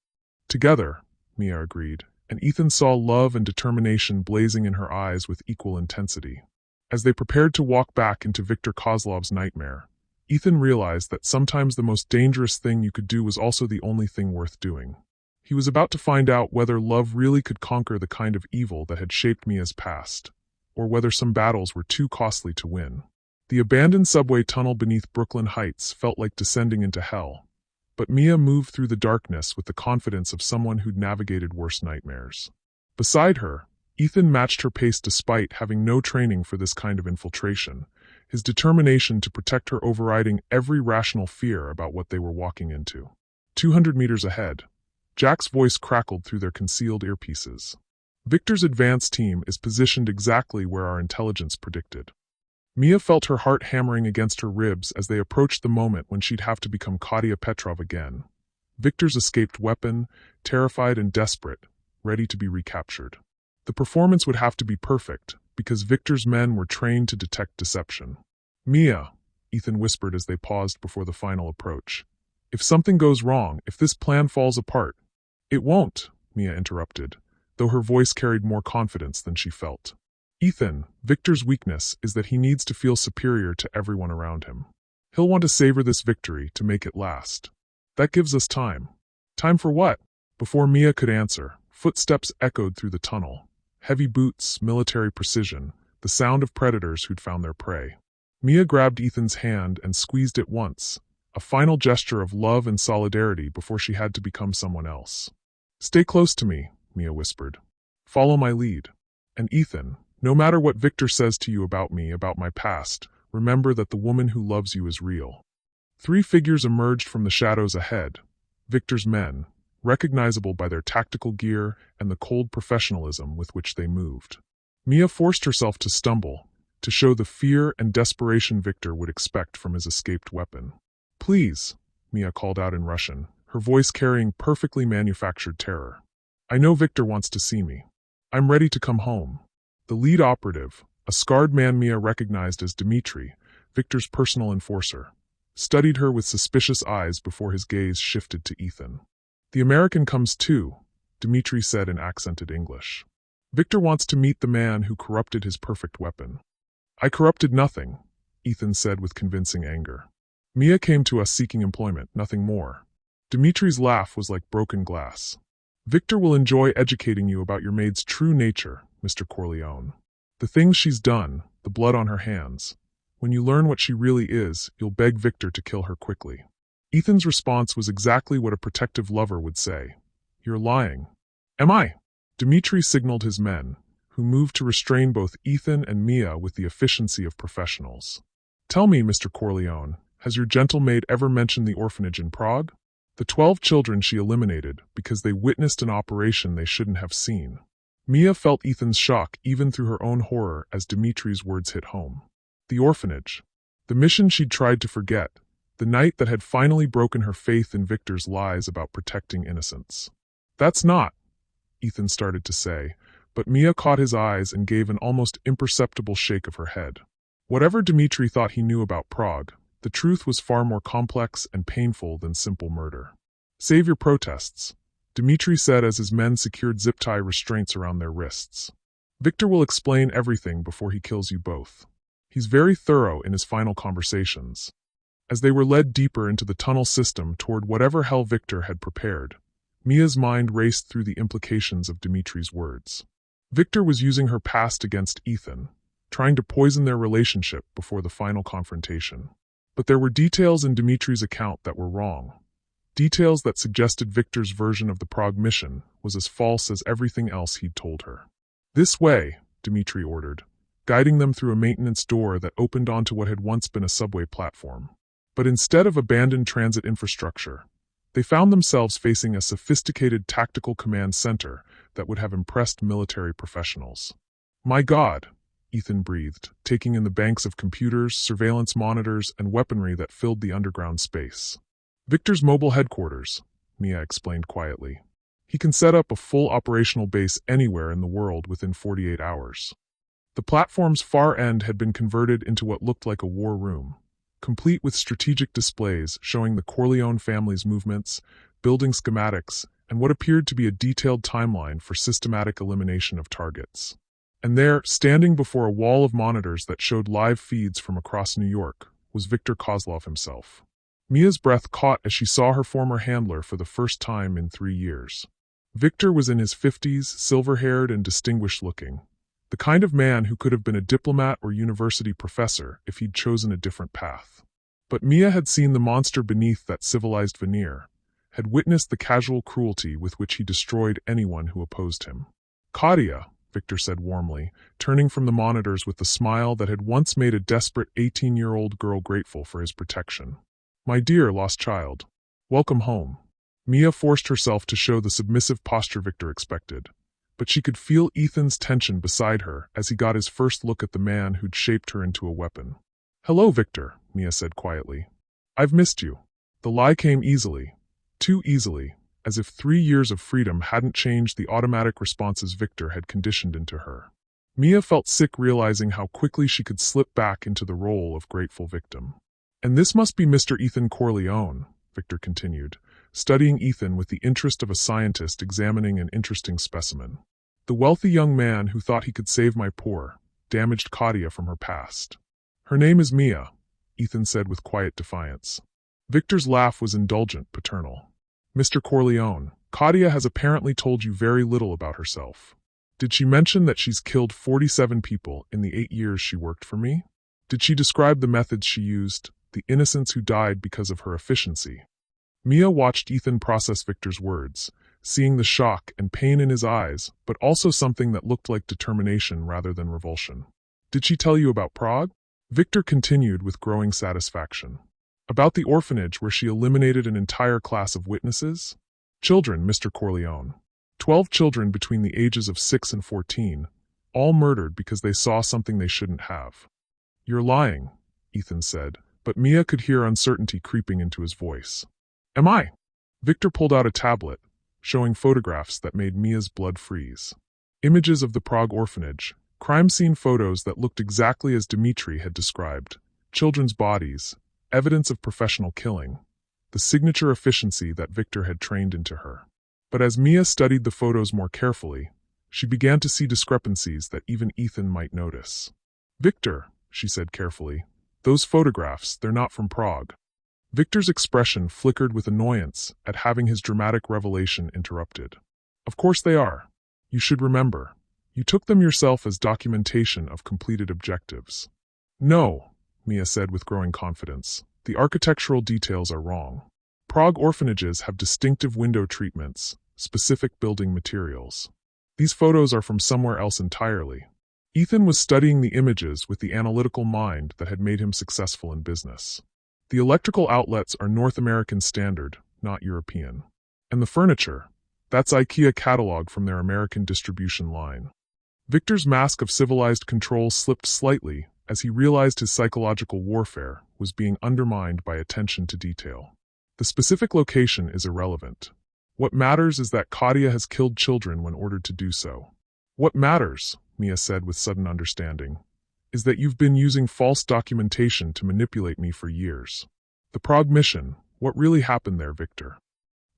Together, Mia agreed, and Ethan saw love and determination blazing in her eyes with equal intensity. As they prepared to walk back into Viktor Kozlov's nightmare, Ethan realized that sometimes the most dangerous thing you could do was also the only thing worth doing. He was about to find out whether love really could conquer the kind of evil that had shaped Mia's past, or whether some battles were too costly to win. The abandoned subway tunnel beneath Brooklyn Heights felt like descending into hell, but Mia moved through the darkness with the confidence of someone who'd navigated worse nightmares. Beside her, Ethan matched her pace despite having no training for this kind of infiltration, his determination to protect her overriding every rational fear about what they were walking into. 200 meters ahead, Jack's voice crackled through their concealed earpieces. Victor's advance team is positioned exactly where our intelligence predicted. Mia felt her heart hammering against her ribs as they approached the moment when she'd have to become Katia Petrov again. Victor's escaped weapon, terrified and desperate, ready to be recaptured. The performance would have to be perfect, because Victor's men were trained to detect deception. "Mia," Ethan whispered as they paused before the final approach. "If something goes wrong, if this plan falls apart—" "It won't," Mia interrupted, though her voice carried more confidence than she felt. "Ethan, Victor's weakness is that he needs to feel superior to everyone around him. He'll want to savor this victory to make it last. That gives us time." "Time for what?" Before Mia could answer, footsteps echoed through the tunnel. Heavy boots, military precision, the sound of predators who'd found their prey. Mia grabbed Ethan's hand and squeezed it once, a final gesture of love and solidarity before she had to become someone else. "Stay close to me," Mia whispered. "Follow my lead. And Ethan, no matter what Victor says to you about me, about my past, remember that the woman who loves you is real." 3 figures emerged from the shadows ahead, Victor's men, recognizable by their tactical gear and the cold professionalism with which they moved. Mia forced herself to stumble, to show the fear and desperation Victor would expect from his escaped weapon. "Please," Mia called out in Russian, her voice carrying perfectly manufactured terror. "I know Victor wants to see me. I'm ready to come home." The lead operative, a scarred man Mia recognized as Dmitri, Victor's personal enforcer, studied her with suspicious eyes before his gaze shifted to Ethan. "The American comes too," Dmitri said in accented English. "Victor wants to meet the man who corrupted his perfect weapon." "I corrupted nothing," Ethan said with convincing anger. "Mia came to us seeking employment, nothing more." Dmitri's laugh was like broken glass. "Victor will enjoy educating you about your maid's true nature, Mr. Corleone. The things she's done, the blood on her hands. When you learn what she really is, you'll beg Victor to kill her quickly." Ethan's response was exactly what a protective lover would say. "You're lying." "Am I?" Dmitri signaled his men, who moved to restrain both Ethan and Mia with the efficiency of professionals. "Tell me, Mr. Corleone, has your gentle maid ever mentioned the orphanage in Prague? The 12 children she eliminated because they witnessed an operation they shouldn't have seen." Mia felt Ethan's shock even through her own horror as Dmitri's words hit home. The orphanage. The mission she'd tried to forget. The night that had finally broken her faith in Victor's lies about protecting innocence. "That's not," Ethan started to say, but Mia caught his eyes and gave an almost imperceptible shake of her head. Whatever Dmitri thought he knew about Prague, the truth was far more complex and painful than simple murder. "Save your protests," Dmitri said as his men secured zip-tie restraints around their wrists. "Victor will explain everything before he kills you both. He's very thorough in his final conversations." As they were led deeper into the tunnel system toward whatever hell Victor had prepared, Mia's mind raced through the implications of Dmitri's words. Victor was using her past against Ethan, trying to poison their relationship before the final confrontation. But there were details in Dmitri's account that were wrong. Details that suggested Victor's version of the Prague mission was as false as everything else he'd told her. "This way," Dmitri ordered, guiding them through a maintenance door that opened onto what had once been a subway platform. But instead of abandoned transit infrastructure, they found themselves facing a sophisticated tactical command center that would have impressed military professionals. "My God," Ethan breathed, taking in the banks of computers, surveillance monitors, and weaponry that filled the underground space. "Victor's mobile headquarters," Mia explained quietly. "He can set up a full operational base anywhere in the world within 48 hours. The platform's far end had been converted into what looked like a war room, complete with strategic displays showing the Corleone family's movements, building schematics, and what appeared to be a detailed timeline for systematic elimination of targets. And there, standing before a wall of monitors that showed live feeds from across New York, was Viktor Kozlov himself. Mia's breath caught as she saw her former handler for the first time in 3 years. Viktor was in his 50s, silver-haired and distinguished-looking, the kind of man who could have been a diplomat or university professor if he'd chosen a different path. But Mia had seen the monster beneath that civilized veneer, had witnessed the casual cruelty with which he destroyed anyone who opposed him. "Katia," Viktor said warmly, turning from the monitors with the smile that had once made a desperate 18-year-old girl grateful for his protection. "My dear lost child, welcome home." Mia forced herself to show the submissive posture Viktor expected, but she could feel Ethan's tension beside her as he got his first look at the man who'd shaped her into a weapon. "Hello, Viktor," Mia said quietly. "I've missed you." The lie came easily, too easily, as if 3 years of freedom hadn't changed the automatic responses Viktor had conditioned into her. Mia felt sick realizing how quickly she could slip back into the role of grateful victim. "And this must be Mr. Ethan Corleone," Viktor continued, studying Ethan with the interest of a scientist examining an interesting specimen. "The wealthy young man who thought he could save my poor, damaged Katia from her past." "Her name is Mia," Ethan said with quiet defiance. Viktor's laugh was indulgent, paternal. "Mr. Corleone, Katia has apparently told you very little about herself. Did she mention that she's killed 47 people in the 8 years she worked for me? Did she describe the methods she used, the innocents who died because of her efficiency?" Mia watched Ethan process Viktor's words, seeing the shock and pain in his eyes, but also something that looked like determination rather than revulsion. "Did she tell you about Prague?" Viktor continued with growing satisfaction. "About the orphanage where she eliminated an entire class of witnesses? Children, Mr. Corleone. 12 children between the ages of 6 and 14, all murdered because they saw something they shouldn't have." "You're lying," Ethan said, but Mia could hear uncertainty creeping into his voice. "Am I?" Viktor pulled out a tablet, showing photographs that made Mia's blood freeze. Images of the Prague orphanage, crime scene photos that looked exactly as Dmitri had described, children's bodies, evidence of professional killing, the signature efficiency that Viktor had trained into her. But as Mia studied the photos more carefully, she began to see discrepancies that even Ethan might notice. "Viktor," she said carefully, "those photographs, they're not from Prague." Viktor's expression flickered with annoyance at having his dramatic revelation interrupted. "Of course they are. You should remember. You took them yourself as documentation of completed objectives." "No," Mia said with growing confidence. "The architectural details are wrong. Prague orphanages have distinctive window treatments, specific building materials. These photos are from somewhere else entirely." Ethan was studying the images with the analytical mind that had made him successful in business. "The electrical outlets are North American standard, not European. And the furniture, that's IKEA catalog from their American distribution line." Viktor's mask of civilized control slipped slightly as he realized his psychological warfare was being undermined by attention to detail. "The specific location is irrelevant. What matters is that Katia has killed children when ordered to do so." "What matters," Mia said with sudden understanding, "is that you've been using false documentation to manipulate me for years. The Prague mission, what really happened there, Viktor?"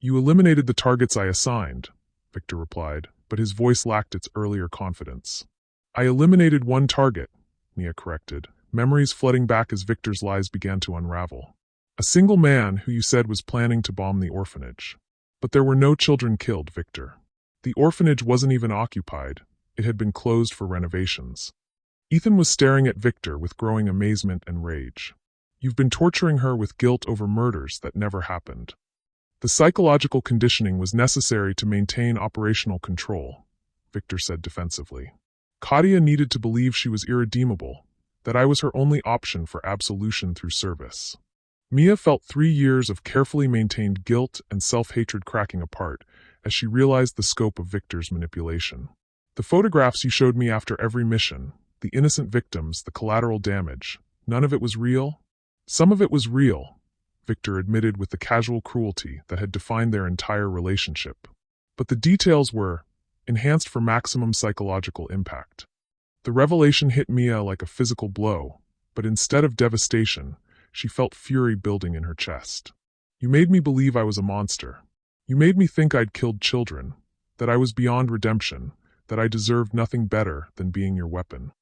"You eliminated the targets I assigned," Viktor replied, but his voice lacked its earlier confidence. "I eliminated one target," Mia corrected, memories flooding back as Viktor's lies began to unravel. "A single man who you said was planning to bomb the orphanage. But there were no children killed, Viktor. The orphanage wasn't even occupied, it had been closed for renovations." Ethan was staring at Viktor with growing amazement and rage. "You've been torturing her with guilt over murders that never happened." "The psychological conditioning was necessary to maintain operational control," Viktor said defensively. "Katia needed to believe she was irredeemable, that I was her only option for absolution through service." Mia felt 3 years of carefully maintained guilt and self-hatred cracking apart as she realized the scope of Viktor's manipulation. "The photographs you showed me after every mission, the innocent victims, the collateral damage, none of it was real?" "Some of it was real," Viktor admitted with the casual cruelty that had defined their entire relationship. "But the details were enhanced for maximum psychological impact." The revelation hit Mia like a physical blow, but instead of devastation, she felt fury building in her chest. You made me believe I was a monster. You made me think I'd killed children, that I was beyond redemption, that I deserved nothing better than being your weapon.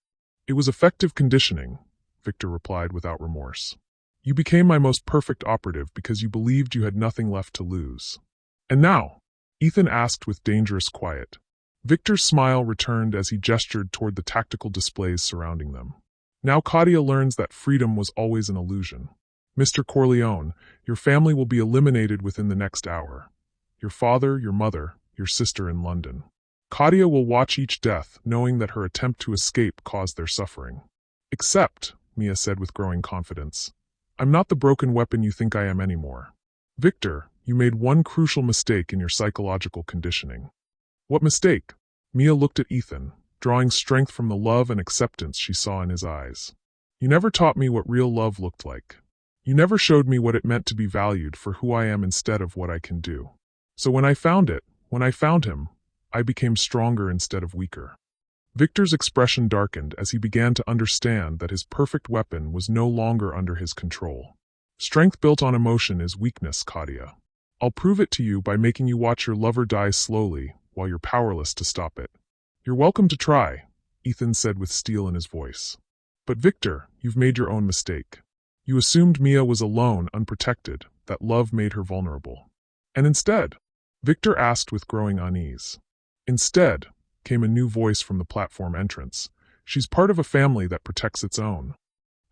It was effective conditioning, Victor replied without remorse. You became my most perfect operative because you believed you had nothing left to lose. And now? Ethan asked with dangerous quiet. Victor's smile returned as he gestured toward the tactical displays surrounding them. Now Claudia learns that freedom was always an illusion. Mr. Corleone, your family will be eliminated within the next hour. Your father, your mother, your sister in London. Claudia will watch each death, knowing that her attempt to escape caused their suffering. Except, Mia said with growing confidence, I'm not the broken weapon you think I am anymore. Victor, you made one crucial mistake in your psychological conditioning. What mistake? Mia looked at Ethan, drawing strength from the love and acceptance she saw in his eyes. You never taught me what real love looked like. You never showed me what it meant to be valued for who I am instead of what I can do. So when I found him, I became stronger instead of weaker. Victor's expression darkened as he began to understand that his perfect weapon was no longer under his control. Strength built on emotion is weakness, Claudia. I'll prove it to you by making you watch your lover die slowly while you're powerless to stop it. You're welcome to try, Ethan said with steel in his voice. But Victor, you've made your own mistake. You assumed Mia was alone, unprotected, that love made her vulnerable. And instead, Victor asked with growing unease. Instead, came a new voice from the platform entrance. She's part of a family that protects its own.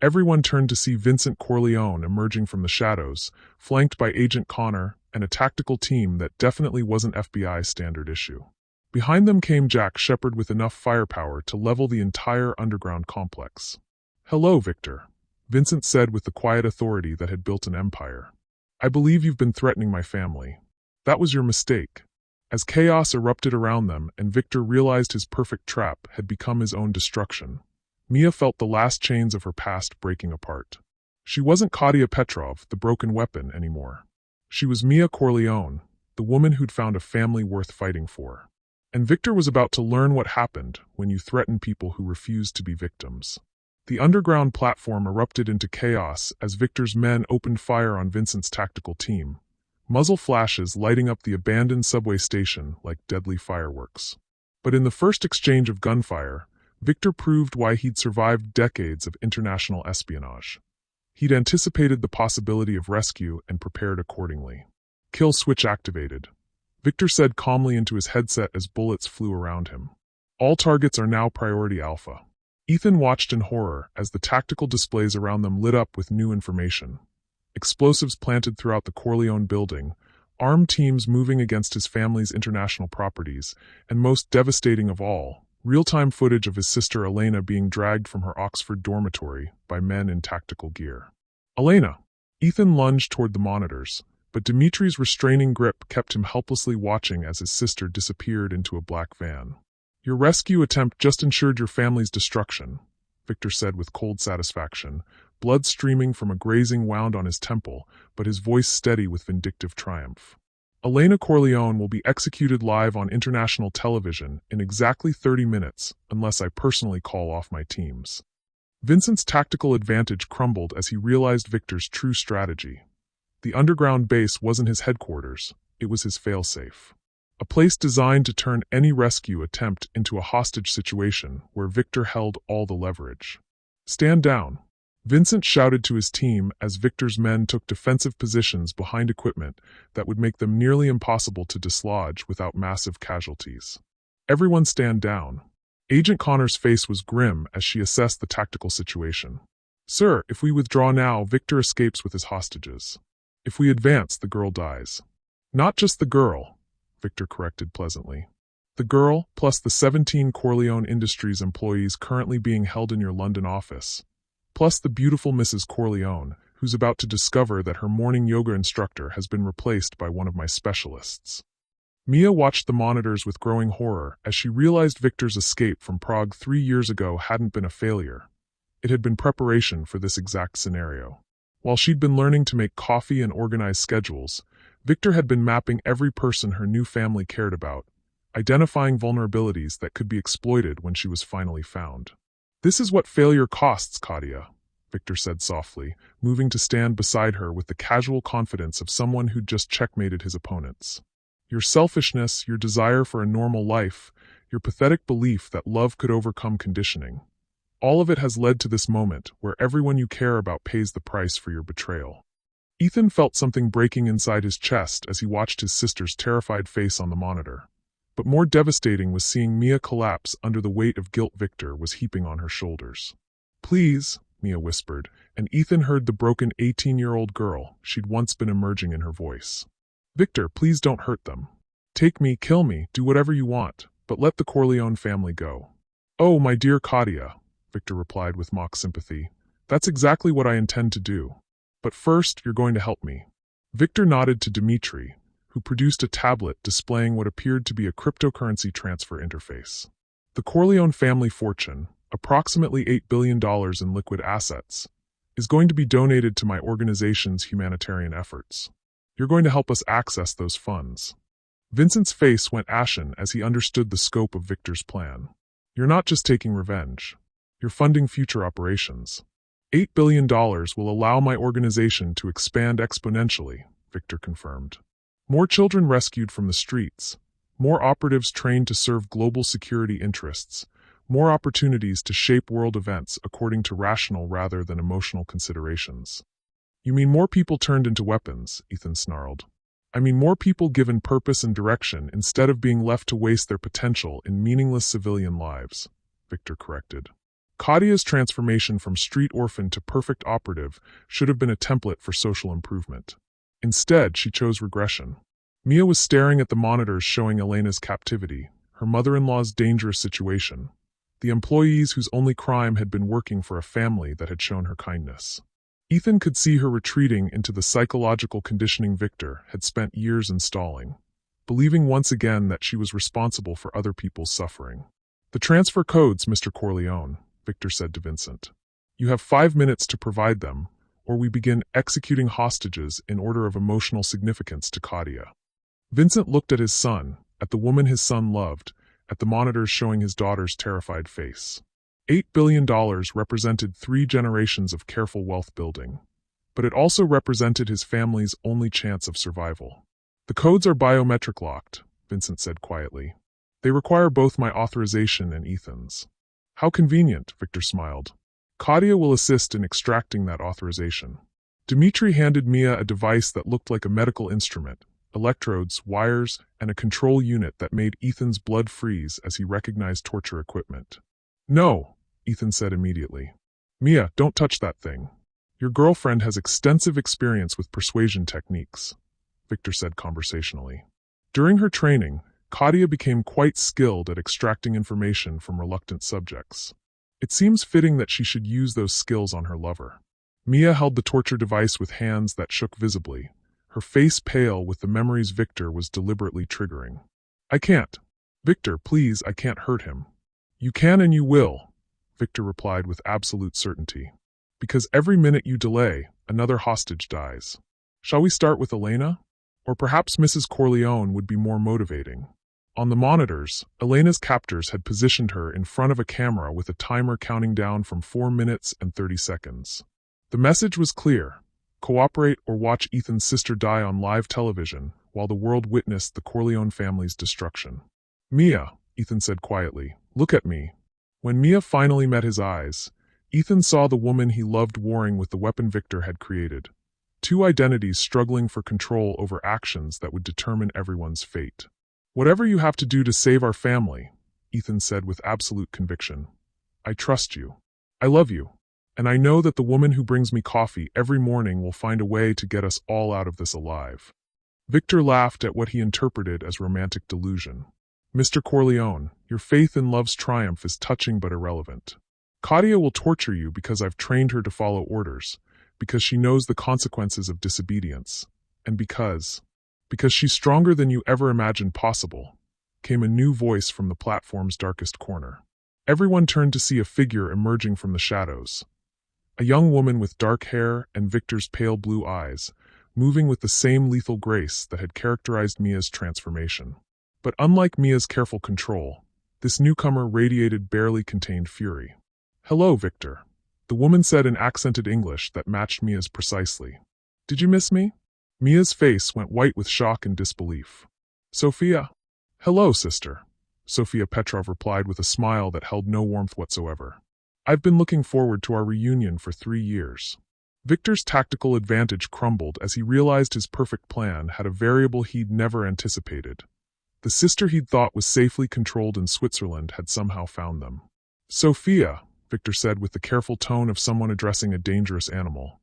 Everyone turned to see Vincent Corleone emerging from the shadows, flanked by Agent Connor and a tactical team that definitely wasn't FBI standard issue. Behind them came Jack Shepard with enough firepower to level the entire underground complex. Hello, Victor, Vincent said with the quiet authority that had built an empire. I believe you've been threatening my family. That was your mistake. As chaos erupted around them and Victor realized his perfect trap had become his own destruction, Mia felt the last chains of her past breaking apart. She wasn't Claudia Petrov, the broken weapon, anymore. She was Mia Corleone, the woman who'd found a family worth fighting for. And Victor was about to learn what happened when you threaten people who refuse to be victims. The underground platform erupted into chaos as Victor's men opened fire on Vincent's tactical team, muzzle flashes lighting up the abandoned subway station like deadly fireworks. But in the first exchange of gunfire, Victor proved why he'd survived decades of international espionage. He'd anticipated the possibility of rescue and prepared accordingly. Kill switch activated, Victor said calmly into his headset as bullets flew around him. All targets are now priority alpha. Ethan watched in horror as the tactical displays around them lit up with new information. Explosives planted throughout the Corleone building, armed teams moving against his family's international properties, and most devastating of all, real-time footage of his sister Elena being dragged from her Oxford dormitory by men in tactical gear. Elena! Ethan lunged toward the monitors, but Dimitri's restraining grip kept him helplessly watching as his sister disappeared into a black van. Your rescue attempt just ensured your family's destruction, Victor said with cold satisfaction, blood streaming from a grazing wound on his temple, but his voice steady with vindictive triumph. Elena Corleone will be executed live on international television in exactly 30 minutes unless I personally call off my teams. Vincent's tactical advantage crumbled as he realized Victor's true strategy. The underground base wasn't his headquarters, it was his failsafe. A place designed to turn any rescue attempt into a hostage situation where Victor held all the leverage. Stand down, Vincent shouted to his team as Victor's men took defensive positions behind equipment that would make them nearly impossible to dislodge without massive casualties. Everyone stand down. Agent Connor's face was grim as she assessed the tactical situation. Sir, if we withdraw now, Victor escapes with his hostages. If we advance, the girl dies. Not just the girl, Victor corrected pleasantly. The girl, plus the 17 Corleone Industries employees currently being held in your London office. Plus the beautiful Mrs. Corleone, who's about to discover that her morning yoga instructor has been replaced by one of my specialists. Mia watched the monitors with growing horror as she realized Victor's escape from Prague 3 years ago hadn't been a failure. It had been preparation for this exact scenario. While she'd been learning to make coffee and organize schedules, Victor had been mapping every person her new family cared about, identifying vulnerabilities that could be exploited when she was finally found. "This is what failure costs, Katia," Victor said softly, moving to stand beside her with the casual confidence of someone who'd just checkmated his opponents. "Your selfishness, your desire for a normal life, your pathetic belief that love could overcome conditioning. All of it has led to this moment where everyone you care about pays the price for your betrayal." Ethan felt something breaking inside his chest as he watched his sister's terrified face on the monitor. But more devastating was seeing Mia collapse under the weight of guilt Victor was heaping on her shoulders. "Please," Mia whispered, and Ethan heard the broken 18-year-old girl she'd once been emerging in her voice. "Victor, please don't hurt them. Take me, kill me, do whatever you want, but let the Corleone family go." "Oh, my dear Katia," Victor replied with mock sympathy. "That's exactly what I intend to do. But first, you're going to help me." Victor nodded to Dimitri, who produced a tablet displaying what appeared to be a cryptocurrency transfer interface. "The Corleone family fortune, approximately $8 billion in liquid assets, is going to be donated to my organization's humanitarian efforts. You're going to help us access those funds." Vincent's face went ashen as he understood the scope of Victor's plan. "You're not just taking revenge. You're funding future operations. $8 billion will allow my organization to expand exponentially," Victor confirmed. "More children rescued from the streets, more operatives trained to serve global security interests, more opportunities to shape world events according to rational rather than emotional considerations." "You mean more people turned into weapons," Ethan snarled. "I mean more people given purpose and direction instead of being left to waste their potential in meaningless civilian lives," Victor corrected. Katia's transformation from street orphan to perfect operative should have been a template for social improvement. Instead, she chose regression. Mia was staring at the monitors showing Elena's captivity, her mother-in-law's dangerous situation, the employees whose only crime had been working for a family that had shown her kindness. Ethan could see her retreating into the psychological conditioning Victor had spent years installing, believing once again that she was responsible for other people's suffering. "The transfer codes, Mr. Corleone," Victor said to Vincent. "You have 5 minutes to provide them, or we begin executing hostages in order of emotional significance to Katia." Vincent looked at his son, at the woman his son loved, at the monitors showing his daughter's terrified face. $8 billion represented 3 generations of careful wealth building, but it also represented his family's only chance of survival. "The codes are biometric locked," Vincent said quietly. "They require both my authorization and Ethan's." "How convenient," Victor smiled. "Katia will assist in extracting that authorization." Dimitri handed Mia a device that looked like a medical instrument, electrodes, wires, and a control unit that made Ethan's blood freeze as he recognized torture equipment. "No," Ethan said immediately. "Mia, don't touch that thing. Your girlfriend has extensive experience with persuasion techniques," Victor said conversationally. During her training, Katia became quite skilled at extracting information from reluctant subjects. It seems fitting that she should use those skills on her lover. Mia held the torture device with hands that shook visibly, her face pale with the memories Victor was deliberately triggering. "I can't. Victor, please, I can't hurt him." "You can and you will," Victor replied with absolute certainty. "Because every minute you delay, another hostage dies. Shall we start with Elena? Or perhaps Mrs. Corleone would be more motivating." On the monitors, Elena's captors had positioned her in front of a camera with a timer counting down from 4 minutes and 30 seconds. The message was clear: cooperate or watch Ethan's sister die on live television while the world witnessed the Corleone family's destruction. "Mia," Ethan said quietly, "look at me." When Mia finally met his eyes, Ethan saw the woman he loved warring with the weapon Victor had created. 2 identities struggling for control over actions that would determine everyone's fate. "Whatever you have to do to save our family," Ethan said with absolute conviction. "I trust you. I love you. And I know that the woman who brings me coffee every morning will find a way to get us all out of this alive." Victor laughed at what he interpreted as romantic delusion. "Mr. Corleone, your faith in love's triumph is touching but irrelevant. Katia will torture you because I've trained her to follow orders, because she knows the consequences of disobedience, and because she's stronger than you ever imagined possible," came a new voice from the platform's darkest corner. Everyone turned to see a figure emerging from the shadows. A young woman with dark hair and Victor's pale blue eyes, moving with the same lethal grace that had characterized Mia's transformation. But unlike Mia's careful control, this newcomer radiated barely contained fury. Hello, Victor. The woman said in accented English that matched Mia's precisely. Did you miss me? Mia's face went white with shock and disbelief. Sophia? Hello, sister. Sophia Petrov replied with a smile that held no warmth whatsoever. I've been looking forward to our reunion for 3 years. Victor's tactical advantage crumbled as he realized his perfect plan had a variable he'd never anticipated. The sister he'd thought was safely controlled in Switzerland had somehow found them. Sophia, Victor said with the careful tone of someone addressing a dangerous animal.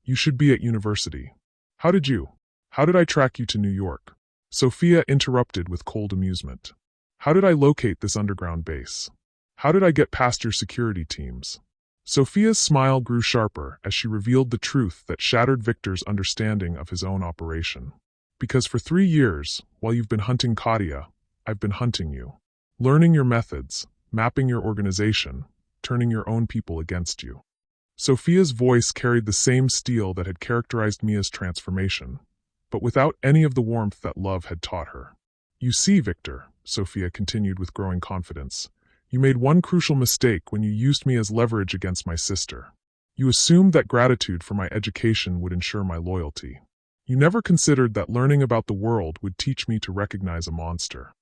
You should be at university. How did I track you to New York? Sophia interrupted with cold amusement. How did I locate this underground base? How did I get past your security teams? Sophia's smile grew sharper as she revealed the truth that shattered Victor's understanding of his own operation. Because for 3 years, while you've been hunting Katia, I've been hunting you. Learning your methods, mapping your organization, turning your own people against you. Sophia's voice carried the same steel that had characterized Mia's transformation, but without any of the warmth that love had taught her. You see, Victor, Sophia continued with growing confidence, you made one crucial mistake when you used me as leverage against my sister. You assumed that gratitude for my education would ensure my loyalty. You never considered that learning about the world would teach me to recognize a monster.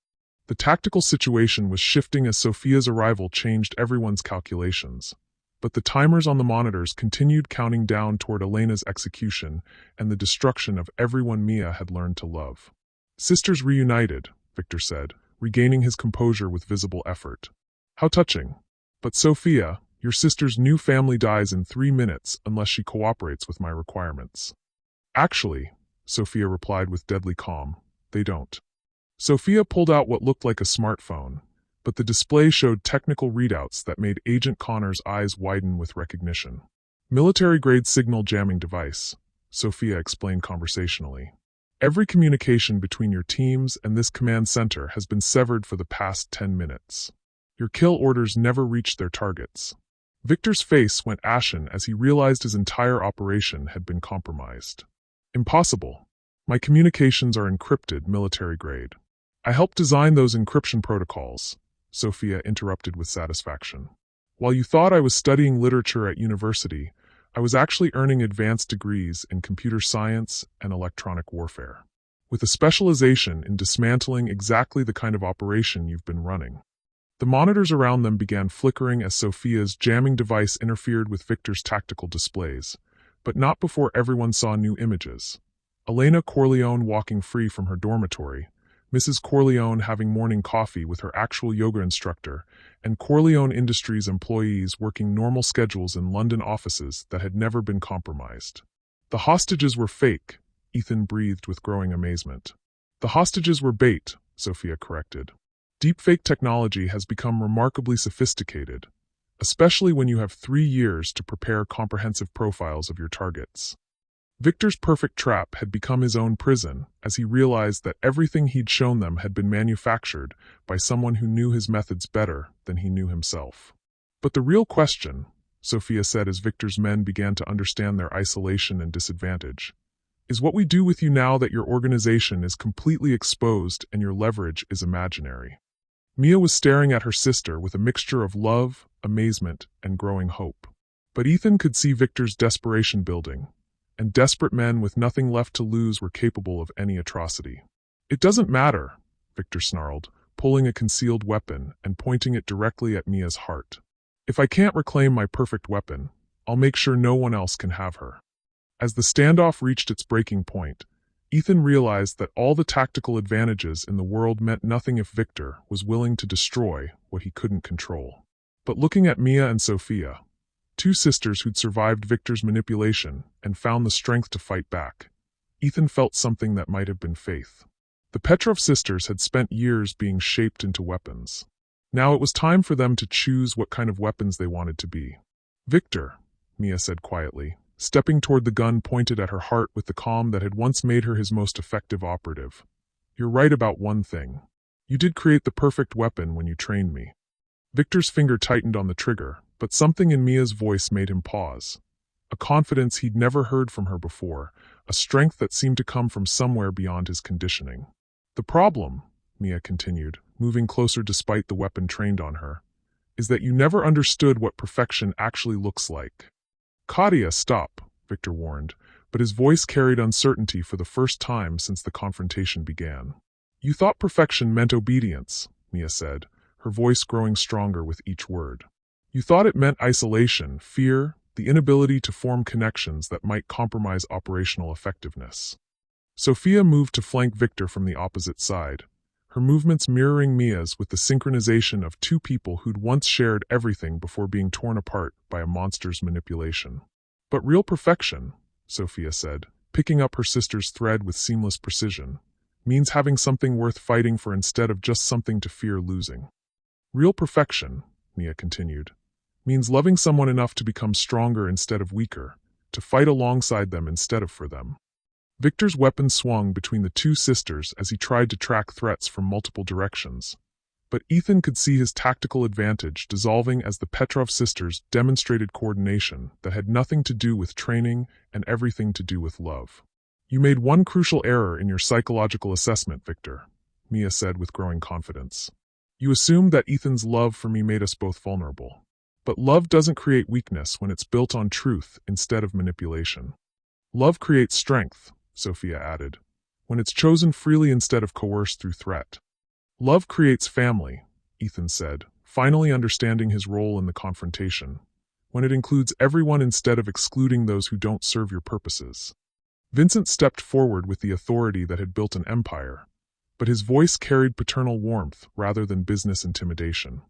The tactical situation was shifting as Sophia's arrival changed everyone's calculations, but the timers on the monitors continued counting down toward Elena's execution and the destruction of everyone Mia had learned to love. Sisters reunited, Victor said, regaining his composure with visible effort. How touching. But Sophia, your sister's new family dies in 3 minutes unless she cooperates with my requirements. Actually, Sophia replied with deadly calm, they don't. Sophia pulled out what looked like a smartphone, but the display showed technical readouts that made Agent Connor's eyes widen with recognition. Military-grade signal jamming device, Sophia explained conversationally. Every communication between your teams and this command center has been severed for the past 10 minutes. Your kill orders never reached their targets. Victor's face went ashen as he realized his entire operation had been compromised. Impossible. My communications are encrypted, military-grade. I helped design those encryption protocols, Sophia interrupted with satisfaction. While you thought I was studying literature at university, I was actually earning advanced degrees in computer science and electronic warfare, with a specialization in dismantling exactly the kind of operation you've been running. The monitors around them began flickering as Sophia's jamming device interfered with Victor's tactical displays, but not before everyone saw new images. Elena Corleone walking free from her dormitory, Mrs. Corleone having morning coffee with her actual yoga instructor, and Corleone Industries employees working normal schedules in London offices that had never been compromised. The hostages were fake, Ethan breathed with growing amazement. The hostages were bait, Sophia corrected. Deepfake technology has become remarkably sophisticated, especially when you have 3 years to prepare comprehensive profiles of your targets. Victor's perfect trap had become his own prison as he realized that everything he'd shown them had been manufactured by someone who knew his methods better than he knew himself. But the real question, Sophia said as Victor's men began to understand their isolation and disadvantage, is what we do with you now that your organization is completely exposed and your leverage is imaginary. Mia was staring at her sister with a mixture of love, amazement, and growing hope. But Ethan could see Victor's desperation building, and desperate men with nothing left to lose were capable of any atrocity. It doesn't matter, Victor snarled, pulling a concealed weapon and pointing it directly at Mia's heart. If I can't reclaim my perfect weapon, I'll make sure no one else can have her. As the standoff reached its breaking point, Ethan realized that all the tactical advantages in the world meant nothing if Victor was willing to destroy what he couldn't control. But looking at Mia and Sophia, 2 sisters who'd survived Victor's manipulation and found the strength to fight back, Ethan felt something that might have been faith. The Petrov sisters had spent years being shaped into weapons. Now it was time for them to choose what kind of weapons they wanted to be. Victor, Mia said quietly, stepping toward the gun pointed at her heart with the calm that had once made her his most effective operative. You're right about one thing. You did create the perfect weapon when you trained me. Victor's finger tightened on the trigger, but something in Mia's voice made him pause. A confidence he'd never heard from her before, a strength that seemed to come from somewhere beyond his conditioning. The problem, Mia continued, moving closer despite the weapon trained on her, is that you never understood what perfection actually looks like. Katia, stop, Victor warned, but his voice carried uncertainty for the first time since the confrontation began. You thought perfection meant obedience, Mia said, her voice growing stronger with each word. You thought it meant isolation, fear, the inability to form connections that might compromise operational effectiveness. Sophia moved to flank Victor from the opposite side, her movements mirroring Mia's with the synchronization of two people who'd once shared everything before being torn apart by a monster's manipulation. But real perfection, Sophia said, picking up her sister's thread with seamless precision, means having something worth fighting for instead of just something to fear losing. Real perfection, Mia continued, means loving someone enough to become stronger instead of weaker, to fight alongside them instead of for them. Victor's weapon swung between the two sisters as he tried to track threats from multiple directions, but Ethan could see his tactical advantage dissolving as the Petrov sisters demonstrated coordination that had nothing to do with training and everything to do with love. You made one crucial error in your psychological assessment, Victor, Mia said with growing confidence. You assumed that Ethan's love for me made us both vulnerable. But love doesn't create weakness when it's built on truth instead of manipulation. Love creates strength, Sophia added, when it's chosen freely instead of coerced through threat. Love creates family, Ethan said, finally understanding his role in the confrontation, when it includes everyone instead of excluding those who don't serve your purposes. Vincent stepped forward with the authority that had built an empire, but his voice carried paternal warmth rather than business intimidation.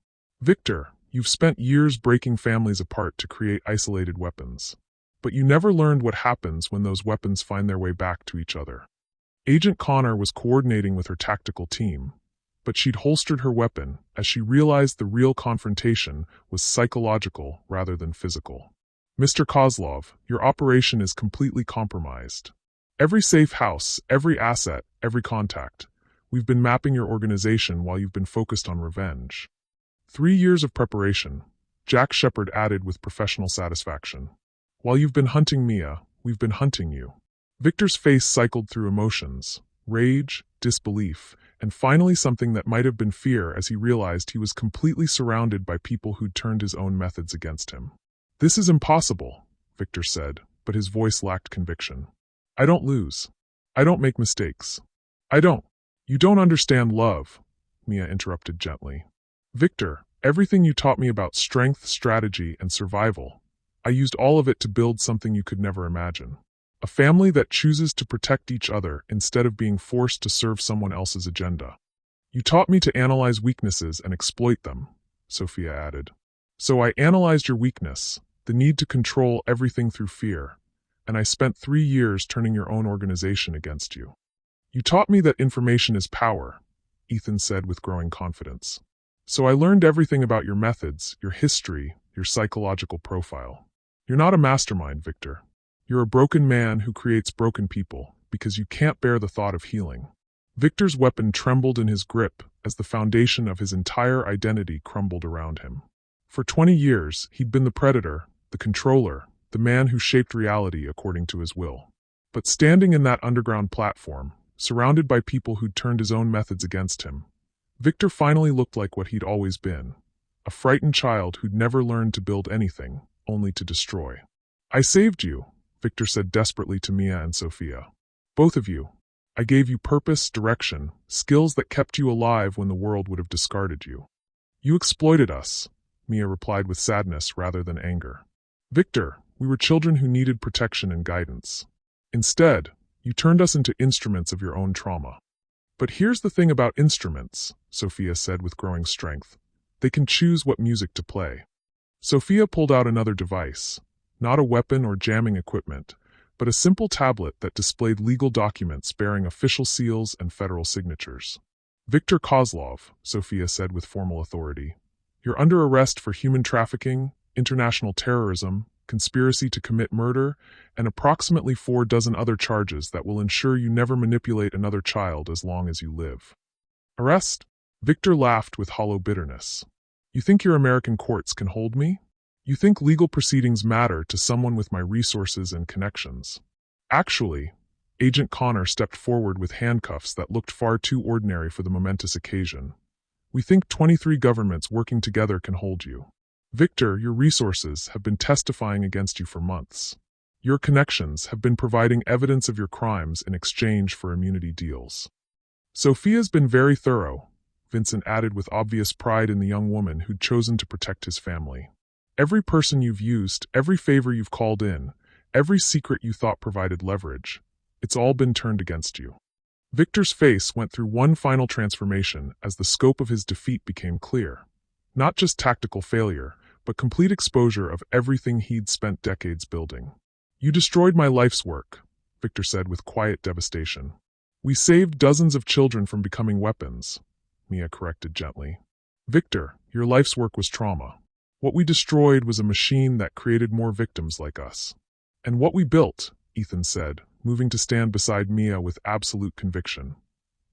Victor, you've spent years breaking families apart to create isolated weapons. But you never learned what happens when those weapons find their way back to each other. Agent Connor was coordinating with her tactical team, but she'd holstered her weapon as she realized the real confrontation was psychological rather than physical. Mr. Kozlov, your operation is completely compromised. Every safe house, every asset, every contact. We've been mapping your organization while you've been focused on revenge. 3 years of preparation, Jack Shepard added with professional satisfaction. While you've been hunting Mia, we've been hunting you. Victor's face cycled through emotions, rage, disbelief, and finally something that might have been fear as he realized he was completely surrounded by people who'd turned his own methods against him. This is impossible, Victor said, but his voice lacked conviction. I don't lose. I don't make mistakes. I don't. You don't understand love, Mia interrupted gently. Victor, everything you taught me about strength, strategy, and survival, I used all of it to build something you could never imagine. A family that chooses to protect each other instead of being forced to serve someone else's agenda. You taught me to analyze weaknesses and exploit them, Sophia added. So I analyzed your weakness, the need to control everything through fear, and I spent 3 years turning your own organization against you. You taught me that information is power, Ethan said with growing confidence. So I learned everything about your methods, your history, your psychological profile. You're not a mastermind, Victor. You're a broken man who creates broken people because you can't bear the thought of healing. Victor's weapon trembled in his grip as the foundation of his entire identity crumbled around him. For 20 years, he'd been the predator, the controller, the man who shaped reality according to his will. But standing in that underground platform, surrounded by people who'd turned his own methods against him, Victor finally looked like what he'd always been, a frightened child who'd never learned to build anything, only to destroy. I saved you, Victor said desperately to Mia and Sophia. Both of you. I gave you purpose, direction, skills that kept you alive when the world would have discarded you. You exploited us, Mia replied with sadness rather than anger. Victor, we were children who needed protection and guidance. Instead, you turned us into instruments of your own trauma. But here's the thing about instruments, Sophia said with growing strength. They can choose what music to play. Sophia pulled out another device, not a weapon or jamming equipment, but a simple tablet that displayed legal documents bearing official seals and federal signatures. Victor Kozlov, Sophia said with formal authority. You're under arrest for human trafficking, international terrorism, conspiracy to commit murder, and approximately 4 dozen other charges that will ensure you never manipulate another child as long as you live. Arrest? Victor laughed with hollow bitterness. You think your American courts can hold me? You think legal proceedings matter to someone with my resources and connections? Actually, Agent Connor stepped forward with handcuffs that looked far too ordinary for the momentous occasion. We think 23 governments working together can hold you. Victor, your resources have been testifying against you for months. Your connections have been providing evidence of your crimes in exchange for immunity deals. Sophia's been very thorough, Vincent added with obvious pride in the young woman who'd chosen to protect his family. Every person you've used, every favor you've called in, every secret you thought provided leverage, it's all been turned against you. Victor's face went through one final transformation as the scope of his defeat became clear. Not just tactical failure, but complete exposure of everything he'd spent decades building. You destroyed my life's work, Victor said with quiet devastation. We saved dozens of children from becoming weapons, Mia corrected gently. Victor, your life's work was trauma. What we destroyed was a machine that created more victims like us. And what we built, Ethan said, moving to stand beside Mia with absolute conviction,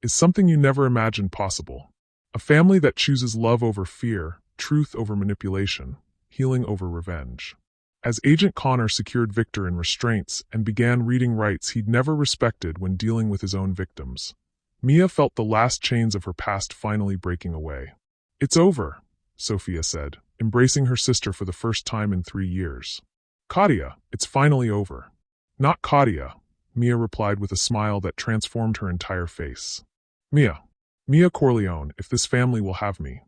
is something you never imagined possible. A family that chooses love over fear, truth over manipulation, healing over revenge. As Agent Connor secured Victor in restraints and began reading rights he'd never respected when dealing with his own victims, Mia felt the last chains of her past finally breaking away. It's over, Sophia said, embracing her sister for the first time in 3 years. Katia, it's finally over. Not Katia, Mia replied with a smile that transformed her entire face. Mia Corleone, if this family will have me.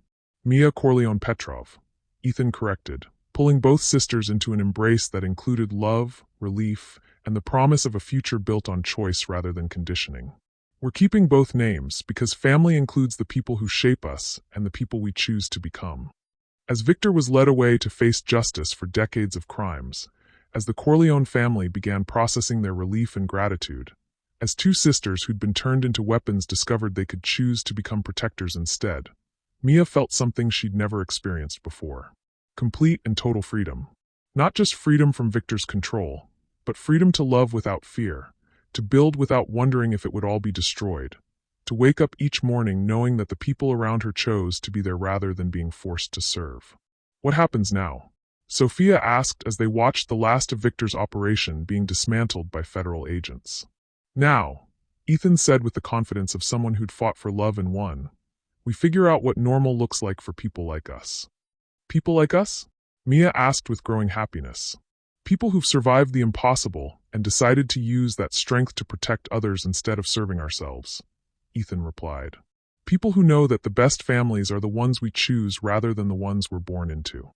Mia Corleone Petrov, Ethan corrected, pulling both sisters into an embrace that included love, relief, and the promise of a future built on choice rather than conditioning. We're keeping both names because family includes the people who shape us and the people we choose to become. As Victor was led away to face justice for decades of crimes, as the Corleone family began processing their relief and gratitude, as two sisters who'd been turned into weapons discovered they could choose to become protectors instead, Mia felt something she'd never experienced before. Complete and total freedom. Not just freedom from Victor's control, but freedom to love without fear, to build without wondering if it would all be destroyed, to wake up each morning knowing that the people around her chose to be there rather than being forced to serve. What happens now? Sophia asked as they watched the last of Victor's operation being dismantled by federal agents. Now, Ethan said with the confidence of someone who'd fought for love and won, we figure out what normal looks like for people like us. People like us? Mia asked with growing happiness. People who've survived the impossible and decided to use that strength to protect others instead of serving ourselves, Ethan replied. People who know that the best families are the ones we choose rather than the ones we're born into.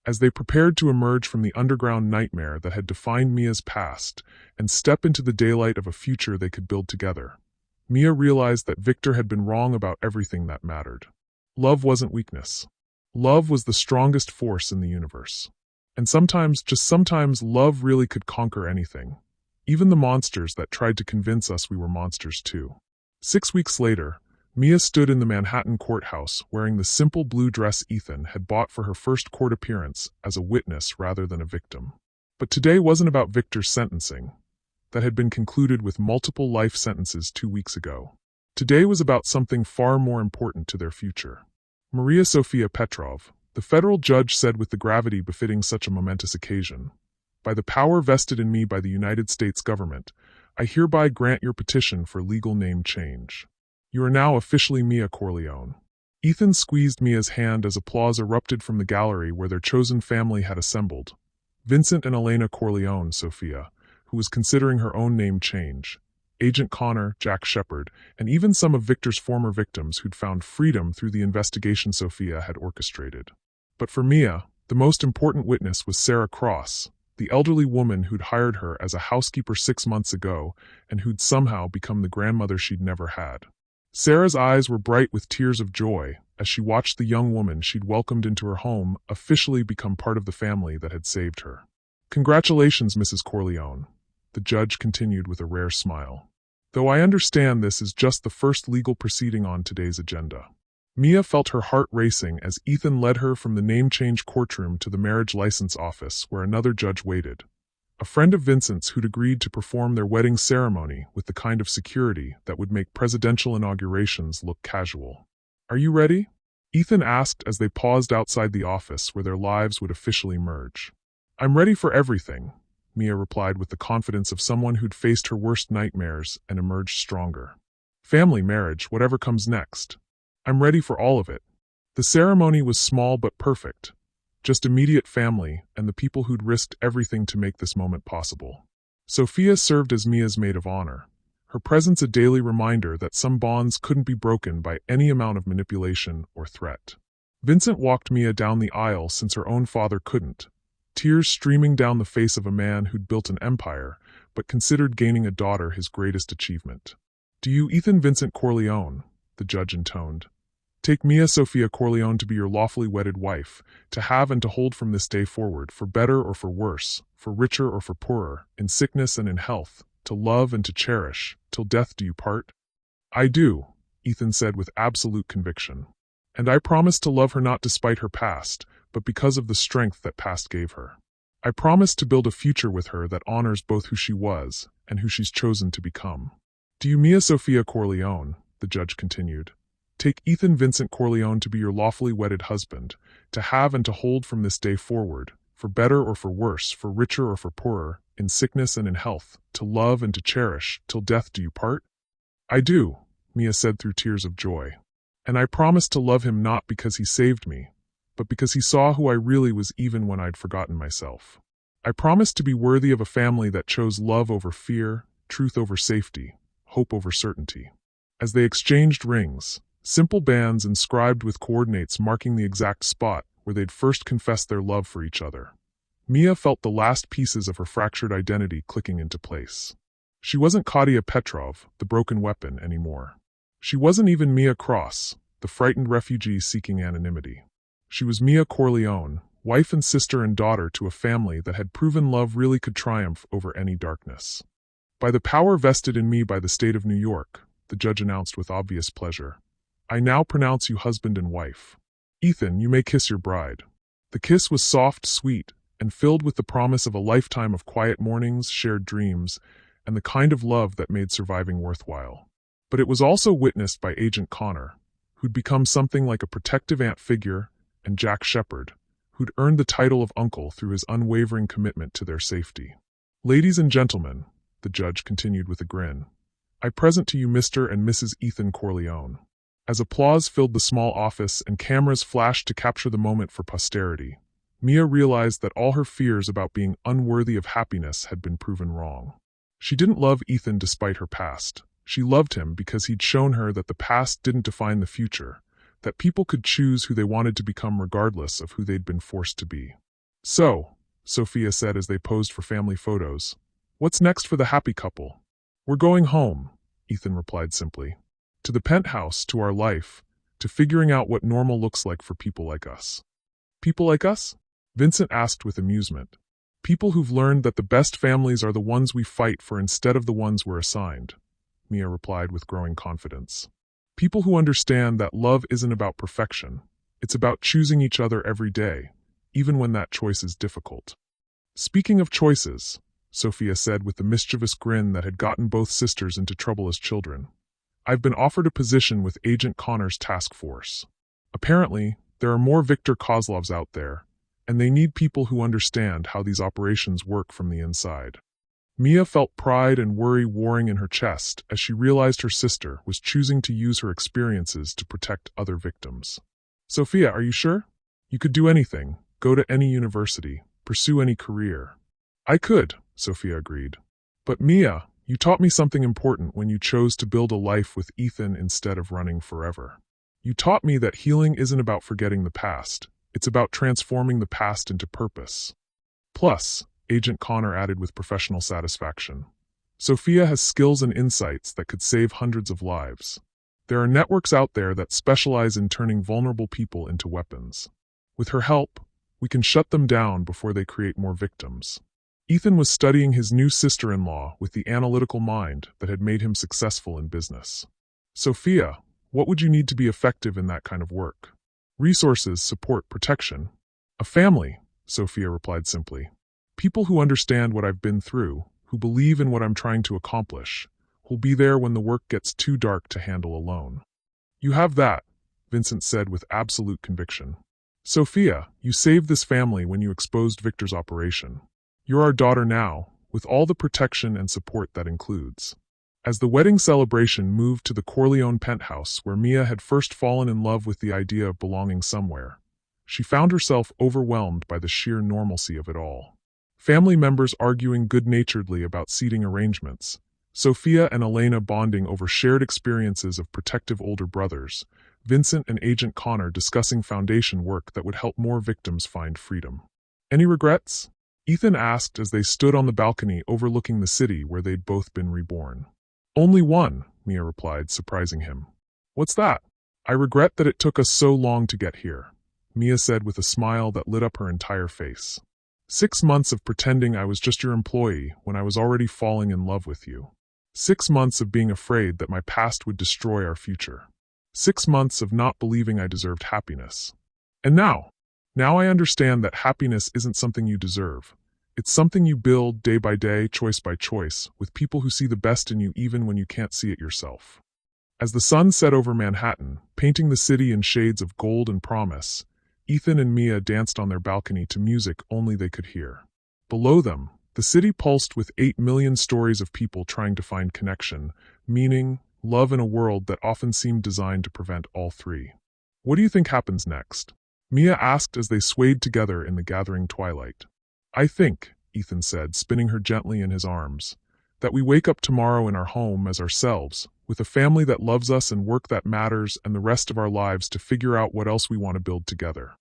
As they prepared to emerge from the underground nightmare that had defined Mia's past and step into the daylight of a future they could build together, Mia realized that Victor had been wrong about everything that mattered. Love wasn't weakness. Love was the strongest force in the universe. And sometimes, just sometimes, love really could conquer anything. Even the monsters that tried to convince us we were monsters too. 6 weeks later, Mia stood in the Manhattan courthouse wearing the simple blue dress Ethan had bought for her first court appearance as a witness rather than a victim. But today wasn't about Victor's sentencing, that had been concluded with multiple life sentences 2 weeks ago. Today was about something far more important to their future. Maria Sofia Petrov, the federal judge said with the gravity befitting such a momentous occasion, by the power vested in me by the United States government, I hereby grant your petition for legal name change. You are now officially Mia Corleone. Ethan squeezed Mia's hand as applause erupted from the gallery where their chosen family had assembled. Vincent and Elena Corleone, Sophia, who was considering her own name change, Agent Connor, Jack Shepard, and even some of Victor's former victims who'd found freedom through the investigation Sophia had orchestrated. But for Mia, the most important witness was Sarah Cross, the elderly woman who'd hired her as a housekeeper 6 months ago and who'd somehow become the grandmother she'd never had. Sarah's eyes were bright with tears of joy as she watched the young woman she'd welcomed into her home officially become part of the family that had saved her. Congratulations, Mrs. Corleone, the judge continued with a rare smile. Though I understand this is just the first legal proceeding on today's agenda. Mia felt her heart racing as Ethan led her from the name change courtroom to the marriage license office where another judge waited. A friend of Vincent's who'd agreed to perform their wedding ceremony with the kind of security that would make presidential inaugurations look casual. Are you ready? Ethan asked as they paused outside the office where their lives would officially merge. I'm ready for everything, Mia replied with the confidence of someone who'd faced her worst nightmares and emerged stronger. Family, marriage, whatever comes next. I'm ready for all of it, The ceremony was small but perfect, just immediate family and the people who'd risked everything to make this moment possible. Sophia served as Mia's maid of honor, her presence a daily reminder that some bonds couldn't be broken by any amount of manipulation or threat. Vincent walked Mia down the aisle since her own father couldn't, tears streaming down the face of a man who'd built an empire, but considered gaining a daughter his greatest achievement. "Do you, Ethan Vincent Corleone," the judge intoned, "take Mia Sophia Corleone to be your lawfully wedded wife, to have and to hold from this day forward, for better or for worse, for richer or for poorer, in sickness and in health, to love and to cherish, till death do you part?" "I do," Ethan said with absolute conviction. "And I promise to love her not despite her past, but because of the strength that past gave her. I promise to build a future with her that honors both who she was and who she's chosen to become." "Do you, Mia Sophia Corleone," the judge continued, "take Ethan Vincent Corleone to be your lawfully wedded husband, to have and to hold from this day forward, for better or for worse, for richer or for poorer, in sickness and in health, to love and to cherish, till death do you part?" "I do," Mia said through tears of joy. "And I promise to love him not because he saved me, but because he saw who I really was even when I'd forgotten myself. I promise to be worthy of a family that chose love over fear, truth over safety, hope over certainty." As they exchanged rings, simple bands inscribed with coordinates marking the exact spot where they'd first confessed their love for each other, Mia felt the last pieces of her fractured identity clicking into place. She wasn't Katia Petrov, the broken weapon, anymore. She wasn't even Mia Cross, the frightened refugee seeking anonymity. She was Mia Corleone, wife and sister and daughter to a family that had proven love really could triumph over any darkness. "By the power vested in me by the state of New York," the judge announced with obvious pleasure, "I now pronounce you husband and wife. Ethan, you may kiss your bride." The kiss was soft, sweet, and filled with the promise of a lifetime of quiet mornings, shared dreams, and the kind of love that made surviving worthwhile. But it was also witnessed by Agent Connor, who'd become something like a protective aunt figure, and Jack Shepard, who'd earned the title of uncle through his unwavering commitment to their safety. "Ladies and gentlemen," the judge continued with a grin, "I present to you Mr. and Mrs. Ethan Corleone." As applause filled the small office and cameras flashed to capture the moment for posterity, Mia realized that all her fears about being unworthy of happiness had been proven wrong. She didn't love Ethan despite her past. She loved him because he'd shown her that the past didn't define the future, that people could choose who they wanted to become regardless of who they'd been forced to be. "So," Sophia said as they posed for family photos, "what's next for the happy couple?" "We're going home," Ethan replied simply. "To the penthouse, to our life, to figuring out what normal looks like for people like us." "People like us?" Vincent asked with amusement. "People who've learned that the best families are the ones we fight for instead of the ones we're assigned," Mia replied with growing confidence. "People who understand that love isn't about perfection. It's about choosing each other every day, even when that choice is difficult." "Speaking of choices," Sophia said with the mischievous grin that had gotten both sisters into trouble as children, "I've been offered a position with Agent Connor's task force. Apparently, there are more Viktor Kozlovs out there, and they need people who understand how these operations work from the inside." Mia felt pride and worry warring in her chest as she realized her sister was choosing to use her experiences to protect other victims. "Sophia, are you sure? You could do anything, go to any university, pursue any career." "I could," Sophia agreed. "But Mia, you taught me something important when you chose to build a life with Ethan instead of running forever. You taught me that healing isn't about forgetting the past, it's about transforming the past into purpose." Plus, Agent Connor added with professional satisfaction, "Sophia has skills and insights that could save hundreds of lives. There are networks out there that specialize in turning vulnerable people into weapons. With her help, we can shut them down before they create more victims." Ethan was studying his new sister-in-law with the analytical mind that had made him successful in business. "Sophia, what would you need to be effective in that kind of work?" "Resources, support, protection. A family," Sophia replied simply. "People who understand what I've been through, who believe in what I'm trying to accomplish, who'll be there when the work gets too dark to handle alone." "You have that," Vincent said with absolute conviction. "Sophia, you saved this family when you exposed Victor's operation. You're our daughter now, with all the protection and support that includes." As the wedding celebration moved to the Corleone penthouse where Mia had first fallen in love with the idea of belonging somewhere, she found herself overwhelmed by the sheer normalcy of it all. Family members arguing good-naturedly about seating arrangements, Sophia and Elena bonding over shared experiences of protective older brothers, Vincent and Agent Connor discussing foundation work that would help more victims find freedom. "Any regrets?" Ethan asked as they stood on the balcony overlooking the city where they'd both been reborn. "Only one," Mia replied, surprising him. "What's that?" "I regret that it took us so long to get here," Mia said with a smile that lit up her entire face. 6 months of pretending I was just your employee when I was already falling in love with you. 6 months of being afraid that my past would destroy our future. 6 months of not believing I deserved happiness. And now I understand that happiness isn't something you deserve. It's something you build day by day, choice by choice, with people who see the best in you even when you can't see it yourself. As the sun set over Manhattan, painting the city in shades of gold and promise, Ethan and Mia danced on their balcony to music only they could hear. Below them, the city pulsed with 8 million stories of people trying to find connection, meaning, love in a world that often seemed designed to prevent all three. "What do you think happens next?" Mia asked as they swayed together in the gathering twilight. "I think," Ethan said, spinning her gently in his arms, "that we wake up tomorrow in our home as ourselves, with a family that loves us and work that matters and the rest of our lives to figure out what else we want to build together."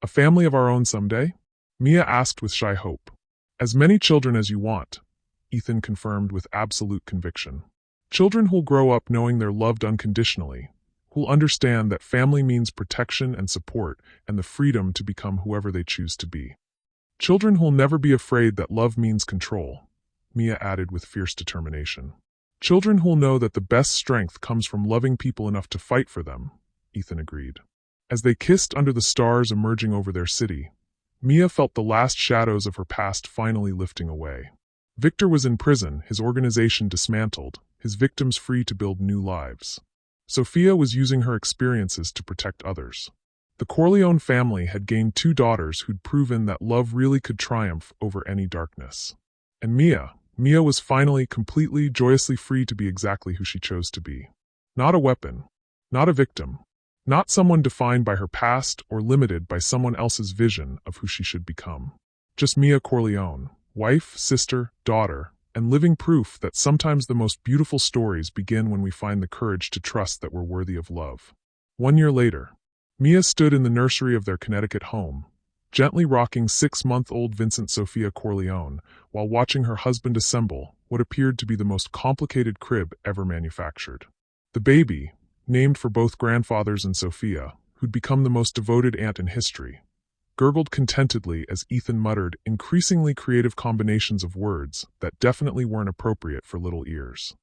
"A family of our own someday?" Mia asked with shy hope. "As many children as you want," Ethan confirmed with absolute conviction. "Children who'll grow up knowing they're loved unconditionally, who'll understand that family means protection and support and the freedom to become whoever they choose to be. Children who'll never be afraid that love means control," Mia added with fierce determination. "Children who'll know that the best strength comes from loving people enough to fight for them," Ethan agreed. As they kissed under the stars emerging over their city, Mia felt the last shadows of her past finally lifting away. Victor was in prison, his organization dismantled, his victims free to build new lives. Sophia was using her experiences to protect others. The Corleone family had gained 2 daughters who'd proven that love really could triumph over any darkness. And Mia was finally, completely, joyously free to be exactly who she chose to be. Not a weapon, not a victim, not someone defined by her past or limited by someone else's vision of who she should become. Just Mia Corleone, wife, sister, daughter, and living proof that sometimes the most beautiful stories begin when we find the courage to trust that we're worthy of love. 1 year later, Mia stood in the nursery of their Connecticut home, gently rocking 6-month-old Vincent Sophia Corleone while watching her husband assemble what appeared to be the most complicated crib ever manufactured. The baby, named for both grandfathers and Sophia, who'd become the most devoted aunt in history, gurgled contentedly as Ethan muttered increasingly creative combinations of words that definitely weren't appropriate for little ears.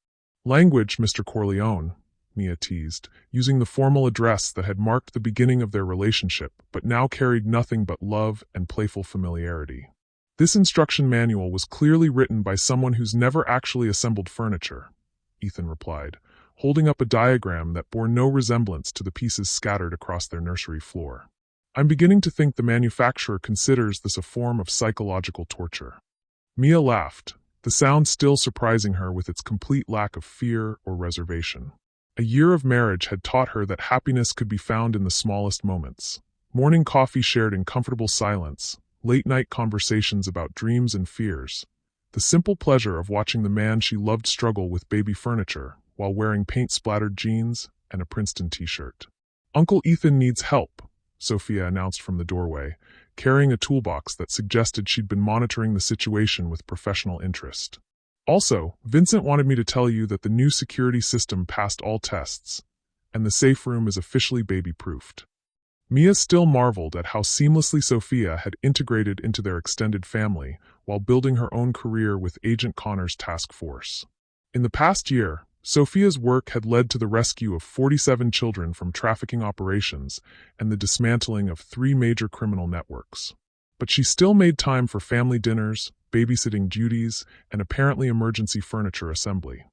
"Language, Mr. Corleone," Mia teased, using the formal address that had marked the beginning of their relationship but now carried nothing but love and playful familiarity. "This instruction manual was clearly written by someone who's never actually assembled furniture," Ethan replied, holding up a diagram that bore no resemblance to the pieces scattered across their nursery floor. "I'm beginning to think the manufacturer considers this a form of psychological torture." Mia laughed, the sound still surprising her with its complete lack of fear or reservation. A year of marriage had taught her that happiness could be found in the smallest moments. Morning coffee shared in comfortable silence, late-night conversations about dreams and fears, the simple pleasure of watching the man she loved struggle with baby furniture while wearing paint-splattered jeans and a Princeton t-shirt. "Uncle Ethan needs help," Sophia announced from the doorway, carrying a toolbox that suggested she'd been monitoring the situation with professional interest. "Also, Vincent wanted me to tell you that the new security system passed all tests, and the safe room is officially baby-proofed." Mia still marveled at how seamlessly Sophia had integrated into their extended family while building her own career with Agent Connor's task force. In the past year, Sophia's work had led to the rescue of 47 children from trafficking operations and the dismantling of 3 major criminal networks. But she still made time for family dinners, babysitting duties, and apparently emergency furniture assembly.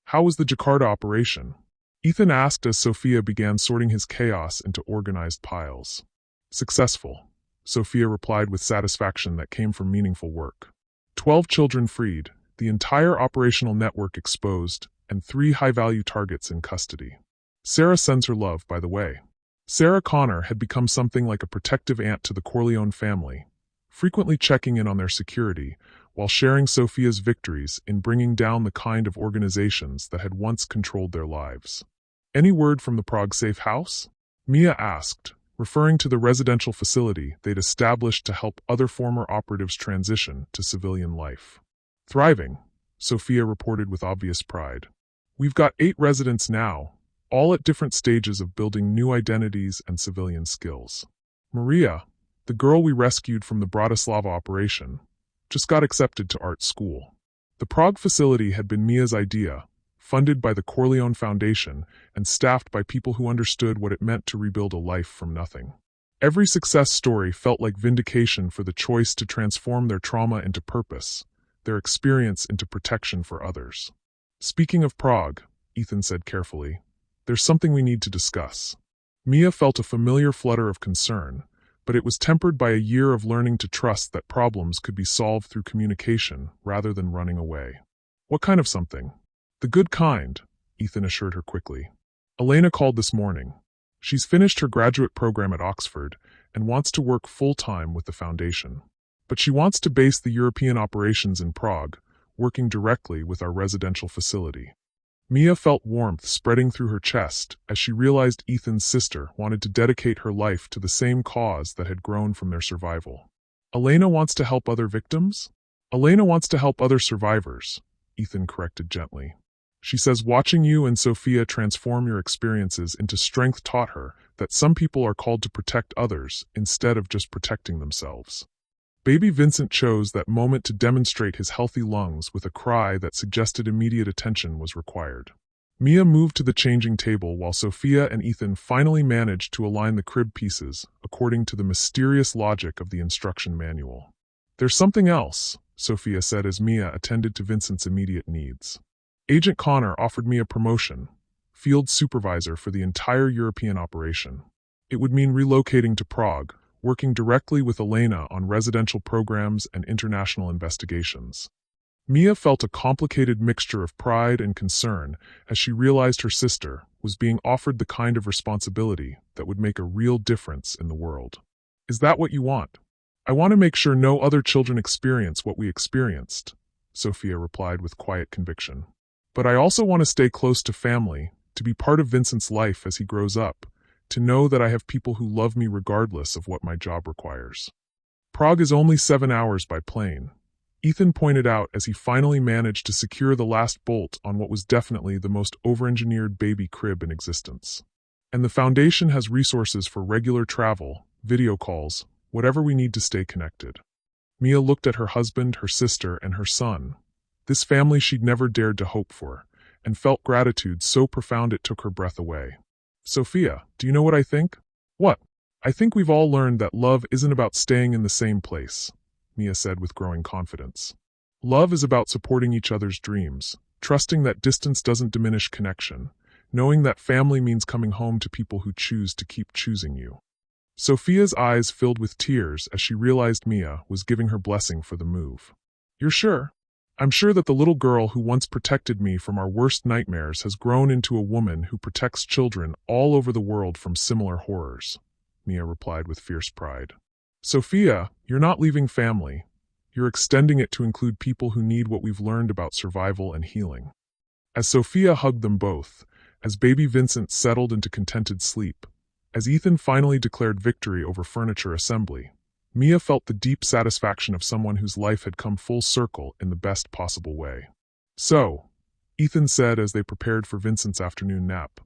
"How was the Jakarta operation?" Ethan asked as Sophia began sorting his chaos into organized piles. "Successful," Sophia replied with satisfaction that came from meaningful work. 12 children freed, the entire operational network exposed, and 3 high-value targets in custody. Sarah sends her love, by the way. Sarah Connor had become something like a protective aunt to the Corleone family, frequently checking in on their security, while sharing Sophia's victories in bringing down the kind of organizations that had once controlled their lives. "Any word from the Prague safe house?" Mia asked, referring to the residential facility they'd established to help other former operatives transition to civilian life. "Thriving," Sophia reported with obvious pride. "We've got 8 residents now, all at different stages of building new identities and civilian skills. Maria, the girl we rescued from the Bratislava operation, just got accepted to art school." The Prague facility had been Mia's idea, funded by the Corleone Foundation and staffed by people who understood what it meant to rebuild a life from nothing. Every success story felt like vindication for the choice to transform their trauma into purpose, their experience into protection for others. "Speaking of Prague," Ethan said carefully, "there's something we need to discuss." Mia felt a familiar flutter of concern, but it was tempered by a year of learning to trust that problems could be solved through communication rather than running away. "What kind of something?" "The good kind," Ethan assured her quickly. "Elena called this morning. She's finished her graduate program at Oxford and wants to work full-time with the foundation. But she wants to base the European operations in Prague, working directly with our residential facility." Mia felt warmth spreading through her chest as she realized Ethan's sister wanted to dedicate her life to the same cause that had grown from their survival. "Elena wants to help other victims?" "Elena wants to help other survivors," Ethan corrected gently. "She says watching you and Sophia transform your experiences into strength taught her that some people are called to protect others instead of just protecting themselves." Baby Vincent chose that moment to demonstrate his healthy lungs with a cry that suggested immediate attention was required. Mia moved to the changing table while Sophia and Ethan finally managed to align the crib pieces according to the mysterious logic of the instruction manual. "There's something else," Sophia said as Mia attended to Vincent's immediate needs. "Agent Connor offered me a promotion, field supervisor for the entire European operation. It would mean relocating to Prague, working directly with Elena on residential programs and international investigations." Mia felt a complicated mixture of pride and concern as she realized her sister was being offered the kind of responsibility that would make a real difference in the world. "Is that what you want?" "I want to make sure no other children experience what we experienced," Sophia replied with quiet conviction. "But I also want to stay close to family, to be part of Vincent's life as he grows up, to know that I have people who love me regardless of what my job requires." "Prague is only 7 hours by plane," Ethan pointed out as he finally managed to secure the last bolt on what was definitely the most over-engineered baby crib in existence. "And the foundation has resources for regular travel, video calls, whatever we need to stay connected." Mia looked at her husband, her sister, and her son, this family she'd never dared to hope for, and felt gratitude so profound it took her breath away. "Sophia, do you know what I think?" "What?" "I think we've all learned that love isn't about staying in the same place," Mia said with growing confidence. "Love is about supporting each other's dreams, trusting that distance doesn't diminish connection, knowing that family means coming home to people who choose to keep choosing you." Sophia's eyes filled with tears as she realized Mia was giving her blessing for the move. "You're sure?" "I'm sure that the little girl who once protected me from our worst nightmares has grown into a woman who protects children all over the world from similar horrors," Mia replied with fierce pride. "Sophia, you're not leaving family. You're extending it to include people who need what we've learned about survival and healing." As Sophia hugged them both, as baby Vincent settled into contented sleep, as Ethan finally declared victory over furniture assembly, Mia felt the deep satisfaction of someone whose life had come full circle in the best possible way. "So," Ethan said as they prepared for Vincent's afternoon nap,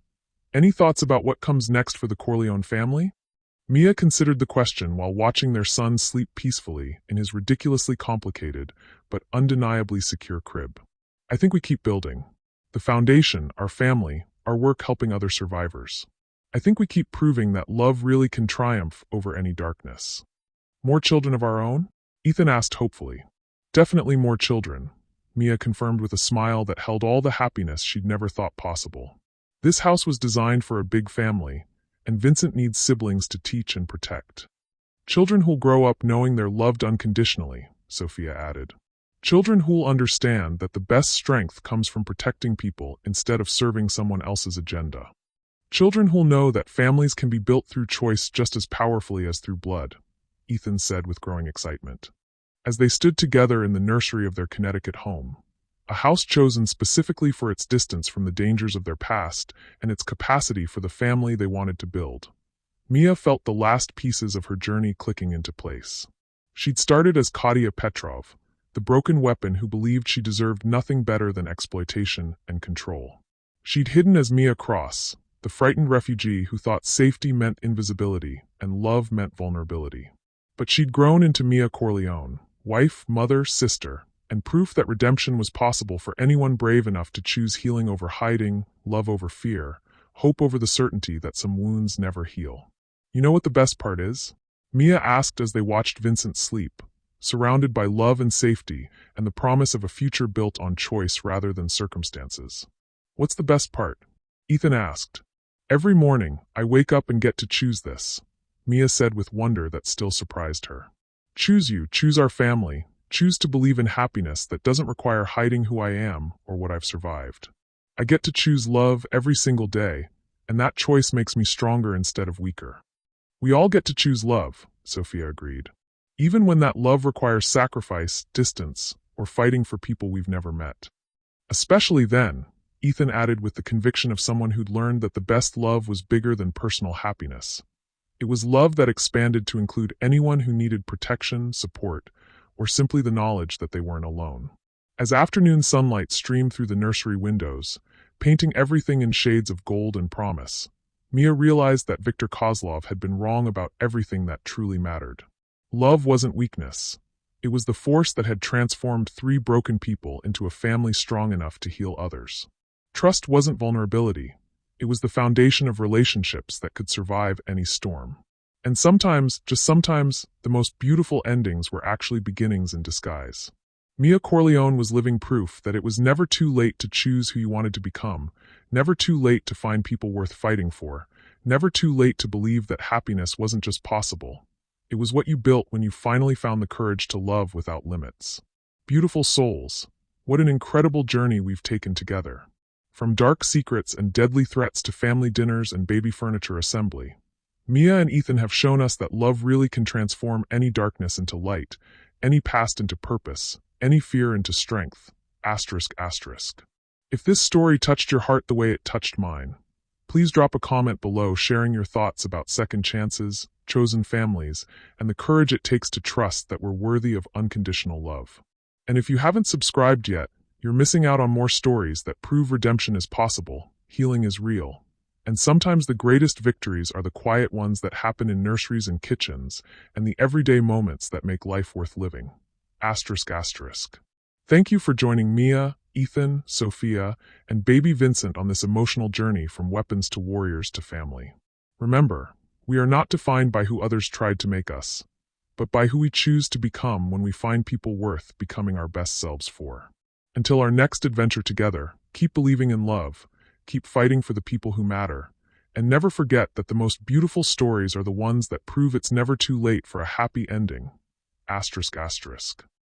"any thoughts about what comes next for the Corleone family?" Mia considered the question while watching their son sleep peacefully in his ridiculously complicated but undeniably secure crib. "I think we keep building. The foundation, our family, our work helping other survivors. I think we keep proving that love really can triumph over any darkness." "More children of our own?" Ethan asked hopefully. "Definitely more children," Mia confirmed with a smile that held all the happiness she'd never thought possible. "This house was designed for a big family, and Vincent needs siblings to teach and protect. Children who'll grow up knowing they're loved unconditionally," Sophia added. Children who'll understand that the best strength comes from protecting people instead of serving someone else's agenda. Children who'll know that families can be built through choice just as powerfully as through blood, Ethan said with growing excitement. As they stood together in the nursery of their Connecticut home, a house chosen specifically for its distance from the dangers of their past and its capacity for the family they wanted to build, Mia felt the last pieces of her journey clicking into place. She'd started as Katia Petrov, the broken weapon who believed she deserved nothing better than exploitation and control. She'd hidden as Mia Cross, the frightened refugee who thought safety meant invisibility and love meant vulnerability. But she'd grown into Mia Corleone, wife, mother, sister, and proof that redemption was possible for anyone brave enough to choose healing over hiding, love over fear, hope over the certainty that some wounds never heal. You know what the best part is? Mia asked as they watched Vincent sleep, surrounded by love and safety and the promise of a future built on choice rather than circumstances. What's the best part? Ethan asked. Every morning, I wake up and get to choose this, Mia said with wonder that still surprised her. Choose you, choose our family, choose to believe in happiness that doesn't require hiding who I am or what I've survived. I get to choose love every single day, and that choice makes me stronger instead of weaker. We all get to choose love, Sophia agreed. Even when that love requires sacrifice, distance, or fighting for people we've never met. Especially then, Ethan added with the conviction of someone who'd learned that the best love was bigger than personal happiness. It was love that expanded to include anyone who needed protection, support, or simply the knowledge that they weren't alone. As afternoon sunlight streamed through the nursery windows, painting everything in shades of gold and promise, Mia realized that Viktor Kozlov had been wrong about everything that truly mattered. Love wasn't weakness. It was the force that had transformed 3 broken people into a family strong enough to heal others. Trust wasn't vulnerability. It was the foundation of relationships that could survive any storm. And sometimes, just sometimes, the most beautiful endings were actually beginnings in disguise. Mia Corleone was living proof that it was never too late to choose who you wanted to become, never too late to find people worth fighting for, never too late to believe that happiness wasn't just possible. It was what you built when you finally found the courage to love without limits. Beautiful souls, what an incredible journey we've taken together. From dark secrets and deadly threats to family dinners and baby furniture assembly, Mia and Ethan have shown us that love really can transform any darkness into light, any past into purpose, any fear into strength. ***. If this story touched your heart the way it touched mine, please drop a comment below sharing your thoughts about second chances, chosen families, and the courage it takes to trust that we're worthy of unconditional love. And if you haven't subscribed yet, you're missing out on more stories that prove redemption is possible, healing is real. And sometimes the greatest victories are the quiet ones that happen in nurseries and kitchens, and the everyday moments that make life worth living. ***. Thank you for joining Mia, Ethan, Sophia, and baby Vincent on this emotional journey from weapons to warriors to family. Remember, we are not defined by who others tried to make us, but by who we choose to become when we find people worth becoming our best selves for. Until our next adventure together, keep believing in love, keep fighting for the people who matter, and never forget that the most beautiful stories are the ones that prove it's never too late for a happy ending. ***.